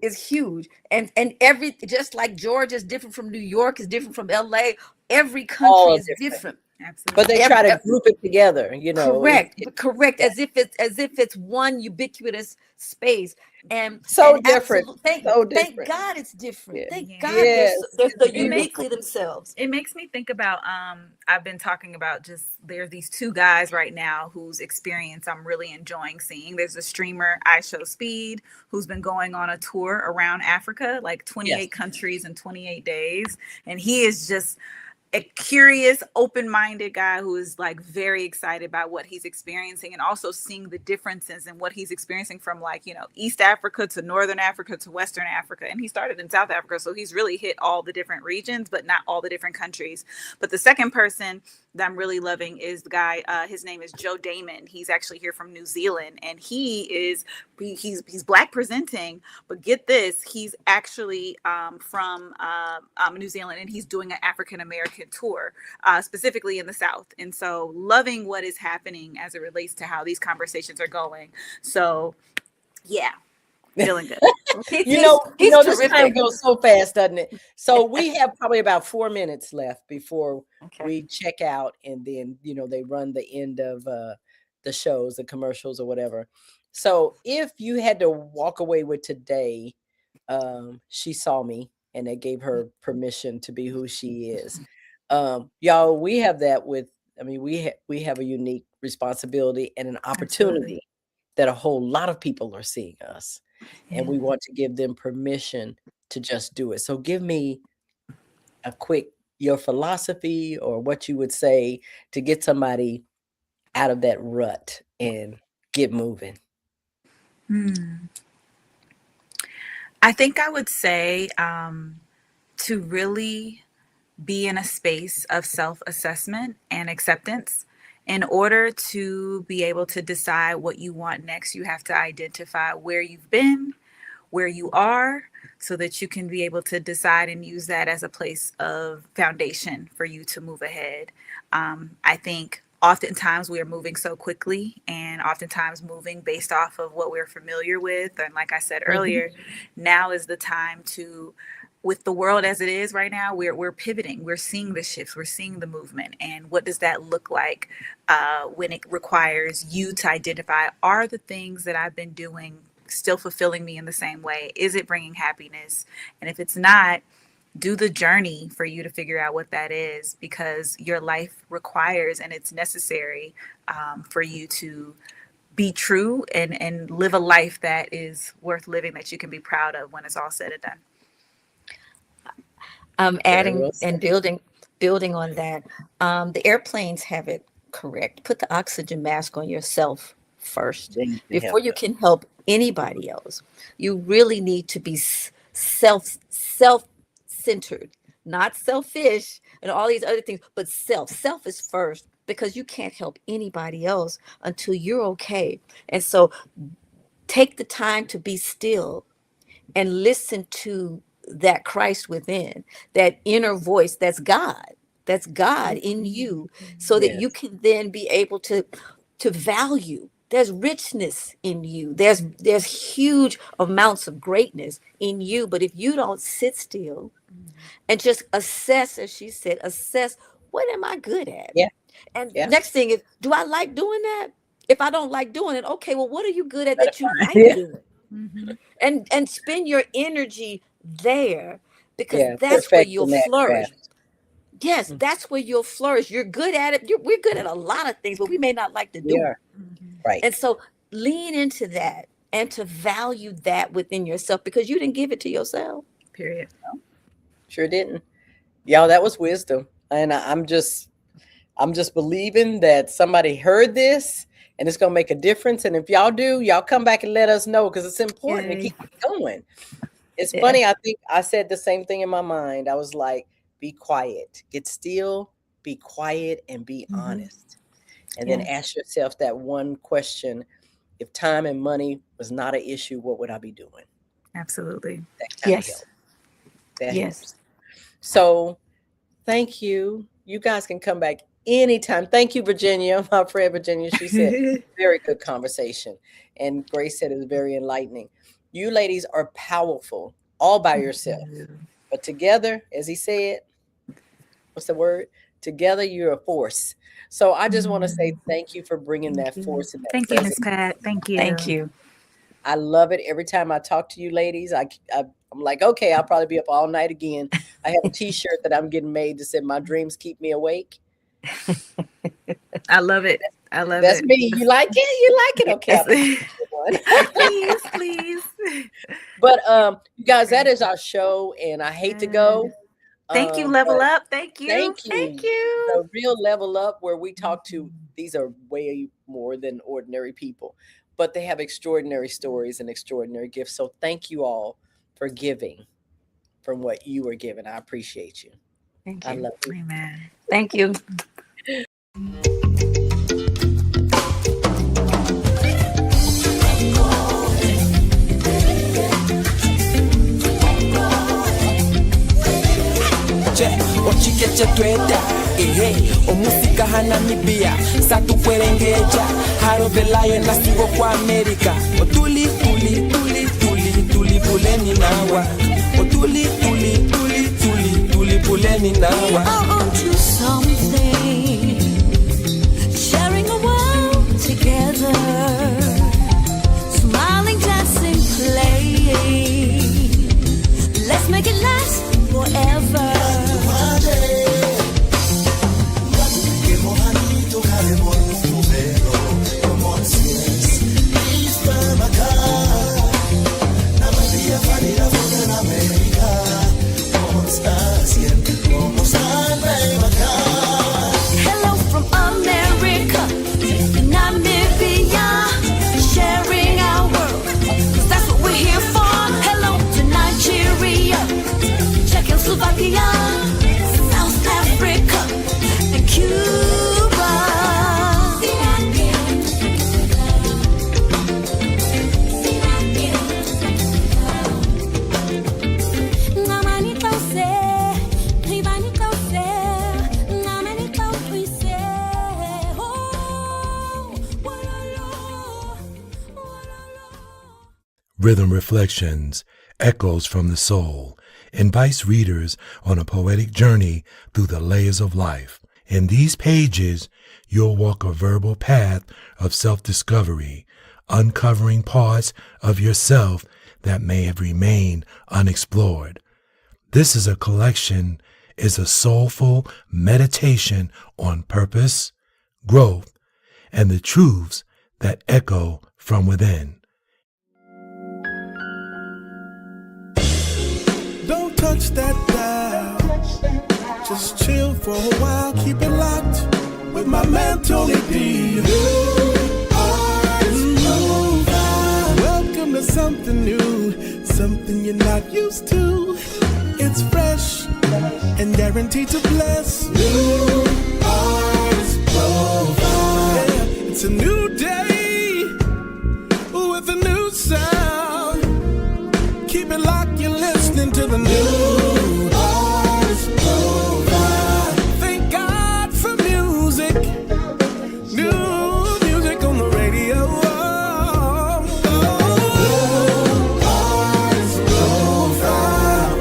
It's huge. And every, just like Georgia is different from New York, is different from LA, every country is different. Absolutely. But they try to group it together, you know. Correct. As if it's one ubiquitous space. And so different. Thank God it's different. Thank God they're so uniquely themselves. It makes me think about I've been talking about just there's these 2 guys right now whose experience I'm really enjoying seeing. There's a streamer, I Show Speed, who's been going on a tour around Africa, like 28 countries in 28 days, and he is just a curious, open-minded guy who is like very excited about what he's experiencing, and also seeing the differences in what he's experiencing from, like, you know, East Africa to Northern Africa to Western Africa. And he started in South Africa, so he's really hit all the different regions, but not all the different countries. But the second person that I'm really loving is the guy, his name is Joe Damon. He's actually here from New Zealand, and he's Black presenting, but get this, he's actually from New Zealand, and he's doing an African-American tour, specifically in the South. And so loving what is happening as it relates to how these conversations are going. So feeling good. you know, this time goes so fast, doesn't it? So we have probably about 4 minutes left before we check out, and then, you know, they run the end of the shows, the commercials or whatever. So if you had to walk away with today, she saw me and they gave her permission to be who she is. Y'all, we have that with, I mean, we have a unique responsibility and an opportunity that a whole lot of people are seeing us. And we want to give them permission to just do it. So give me a quick, your philosophy or what you would say to get somebody out of that rut and get moving. I think I would say to really be in a space of self-assessment and acceptance. In order to be able to decide what you want next, you have to identify where you've been, where you are, so that you can be able to decide and use that as a place of foundation for you to move ahead. I think oftentimes we are moving so quickly, and oftentimes moving based off of what we're familiar with. And like I said earlier, now is the time to, with the world as it is right now, we're pivoting. We're seeing the shifts. We're seeing the movement. And what does that look like when it requires you to identify, are the things that I've been doing still fulfilling me in the same way? Is it bringing happiness? And if it's not, do the journey for you to figure out what that is, because your life requires and it's necessary for you to be true and live a life that is worth living, that you can be proud of when it's all said and done. Adding and building on that, the airplanes have it correct. Put the oxygen mask on yourself first before you can help anybody else. You really need to be self-centered, not selfish and all these other things, but self is first, because you can't help anybody else until you're okay. And so take the time to be still and listen to that Christ within, that inner voice, that's God in you, so that you can then be able to value. There's richness in you. There's huge amounts of greatness in you. But if you don't sit still and just assess, as she said, assess, what am I good at? And next thing is, do I like doing that? If I don't like doing it, okay, well, what are you good at that you like doing? And spend your energy there, because that's where you'll flourish. Yes, that's where you'll flourish. You're good at it. We're good at a lot of things, but we may not like to do it. Right. And so lean into that and to value that within yourself, because you didn't give it to yourself. Period. No, sure didn't. Y'all, that was wisdom. And I'm just I'm just believing that somebody heard this and it's going to make a difference. And if y'all do, y'all come back and let us know, because it's important to keep it going. It's funny. I think I said the same thing in my mind. I was like, be quiet, get still, be quiet, and be honest. And then ask yourself that one question. If time and money was not an issue, what would I be doing? Absolutely. Yes. Helps. So thank you. You guys can come back anytime. Thank you, Virginia, my friend Virginia. She said, very good conversation. And Grace said it was very enlightening. You ladies are powerful all by yourself. But together, as he said, what's the word? Together, you're a force. So I just want to say thank you for bringing that force. And that thank you, Ms. Pat. Thank you. Thank you. I love it. Every time I talk to you ladies, I'm like, okay, I'll probably be up all night again. I have a t-shirt that I'm getting made that said, my dreams keep me awake. I love it. I love That's it. me. You like it? You like it? Okay. please. But you guys, that is our show, and I hate to go. Thank you, Level Up. Thank you. Thank you. The real Level Up, where we talk to, these are way more than ordinary people, but they have extraordinary stories and extraordinary gifts. So thank you all for giving from what you were given. I appreciate you. Thank you. I love you. Amen. Thank you. Ochikeche tweta, omusika hanamibia, satu kwerengeja, Haro the Lion nasigo kwa America. Otuli, tuli, tuli, tuli, tuli, puleni nawa. Otuli, tuli, tuli, tuli, tuli, puleni nawa. On to something, sharing a world together, smiling, dancing, playing. Let's make it last forever. Hello from America, Namibia, sharing our world, 'cause that's what we're here for. Hello to Nigeria, Czechoslovakia, South Africa, and Cuba. Rhythm Reflections, Echoes from the Soul, invites readers on a poetic journey through the layers of life. In these pages, you'll walk a verbal path of self-discovery, uncovering parts of yourself that may have remained unexplored. This is a collection, is a soulful meditation on purpose, growth, and the truths that echo from within. Don't touch that dial. Just chill for a while. Keep it locked with my man Tony D. Welcome to something new, something you're not used to. It's fresh and guaranteed to bless. New Artist Profile. Yeah, it's a new day with a new sound. Keep it locked, you're listening to the new Artist Profile. Thank God for music, new music on the radio. Artist Profile.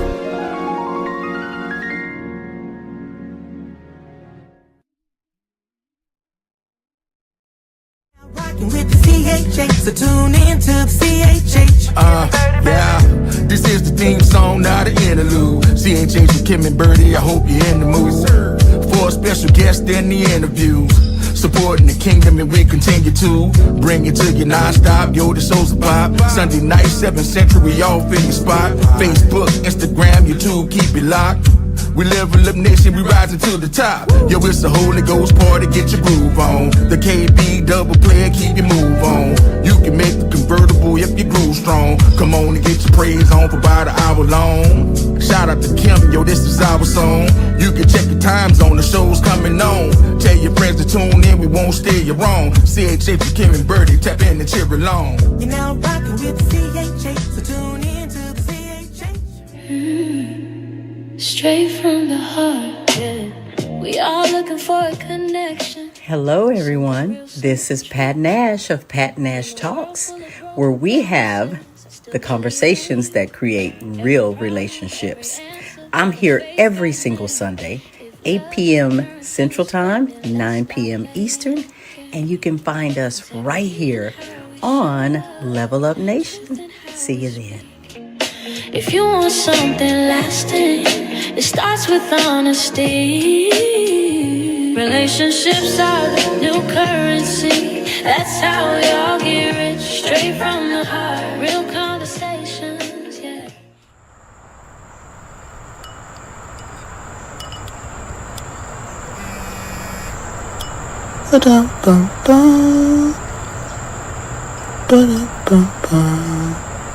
Rocking with the CHH, so tune in to the CHH. Yeah, this is the theme song, not an interlude. CHH with Kim and Birdie, I hope you're in the mood. For a special guest in the interviews, supporting the kingdom, and we continue to bring it to you non-stop. Yo, the Souls of Pop, Sunday night, 7 Central, we all in your spot. Facebook, Instagram, YouTube, keep it locked. We level up nation, we rising to the top. Yo, it's a Holy Ghost party, get your groove on. The KB double player, keep your move on. You can make the convertible if you groove strong. Come on and get your praise on for about an hour long. Shout out to Kim, yo, this is our song. You can check the time zone, the show's coming on. Tell your friends to tune in, we won't steer you wrong. CHH for Kim and Birdie, tap in and cheer along. You're now rocking with the CHH, so tune in to the CHH. Straight from the heart, yeah. We all looking for a connection. Hello, everyone. This is Pat Nash of Pat Nash Talks, where we have the conversations that create real relationships. I'm here every single Sunday, 8 p.m. Central Time, 9 p.m. Eastern, and you can find us right here on Level Up Nation. See you then. If you want something lasting, it starts with honesty. Relationships are the new currency. That's how we all get rich. Straight from the heart, real conversations, yeah.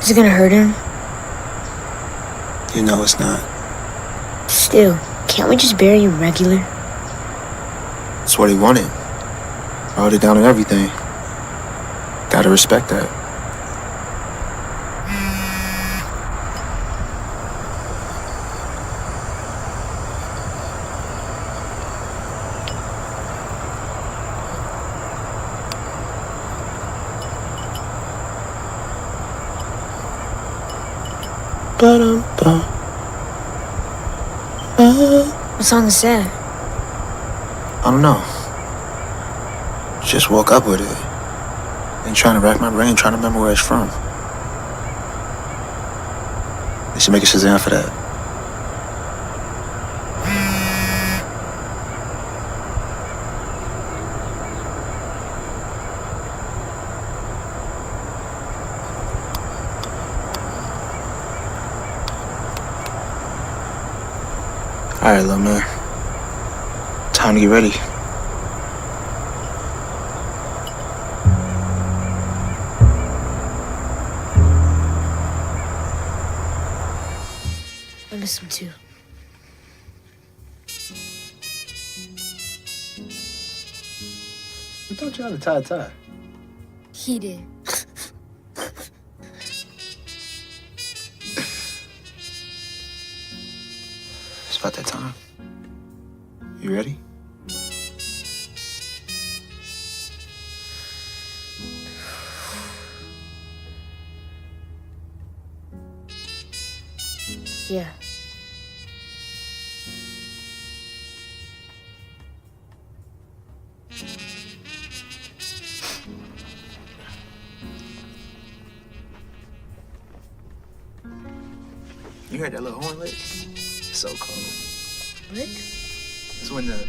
Is it gonna hurt him? You know it's not. Still, can't we just bury him regular? It's what he wanted. Wrote it down and everything. Gotta respect that. What song is that? I don't know. Just woke up with it. And trying to rack my brain, trying to remember where it's from. They should make a Shazam for that. Alright, little man. Time to get ready. I miss him too. I thought you had a tie. He did. It's about that time. You ready? Yeah. You heard that little horn lick? It's so cool. Lick? It's when the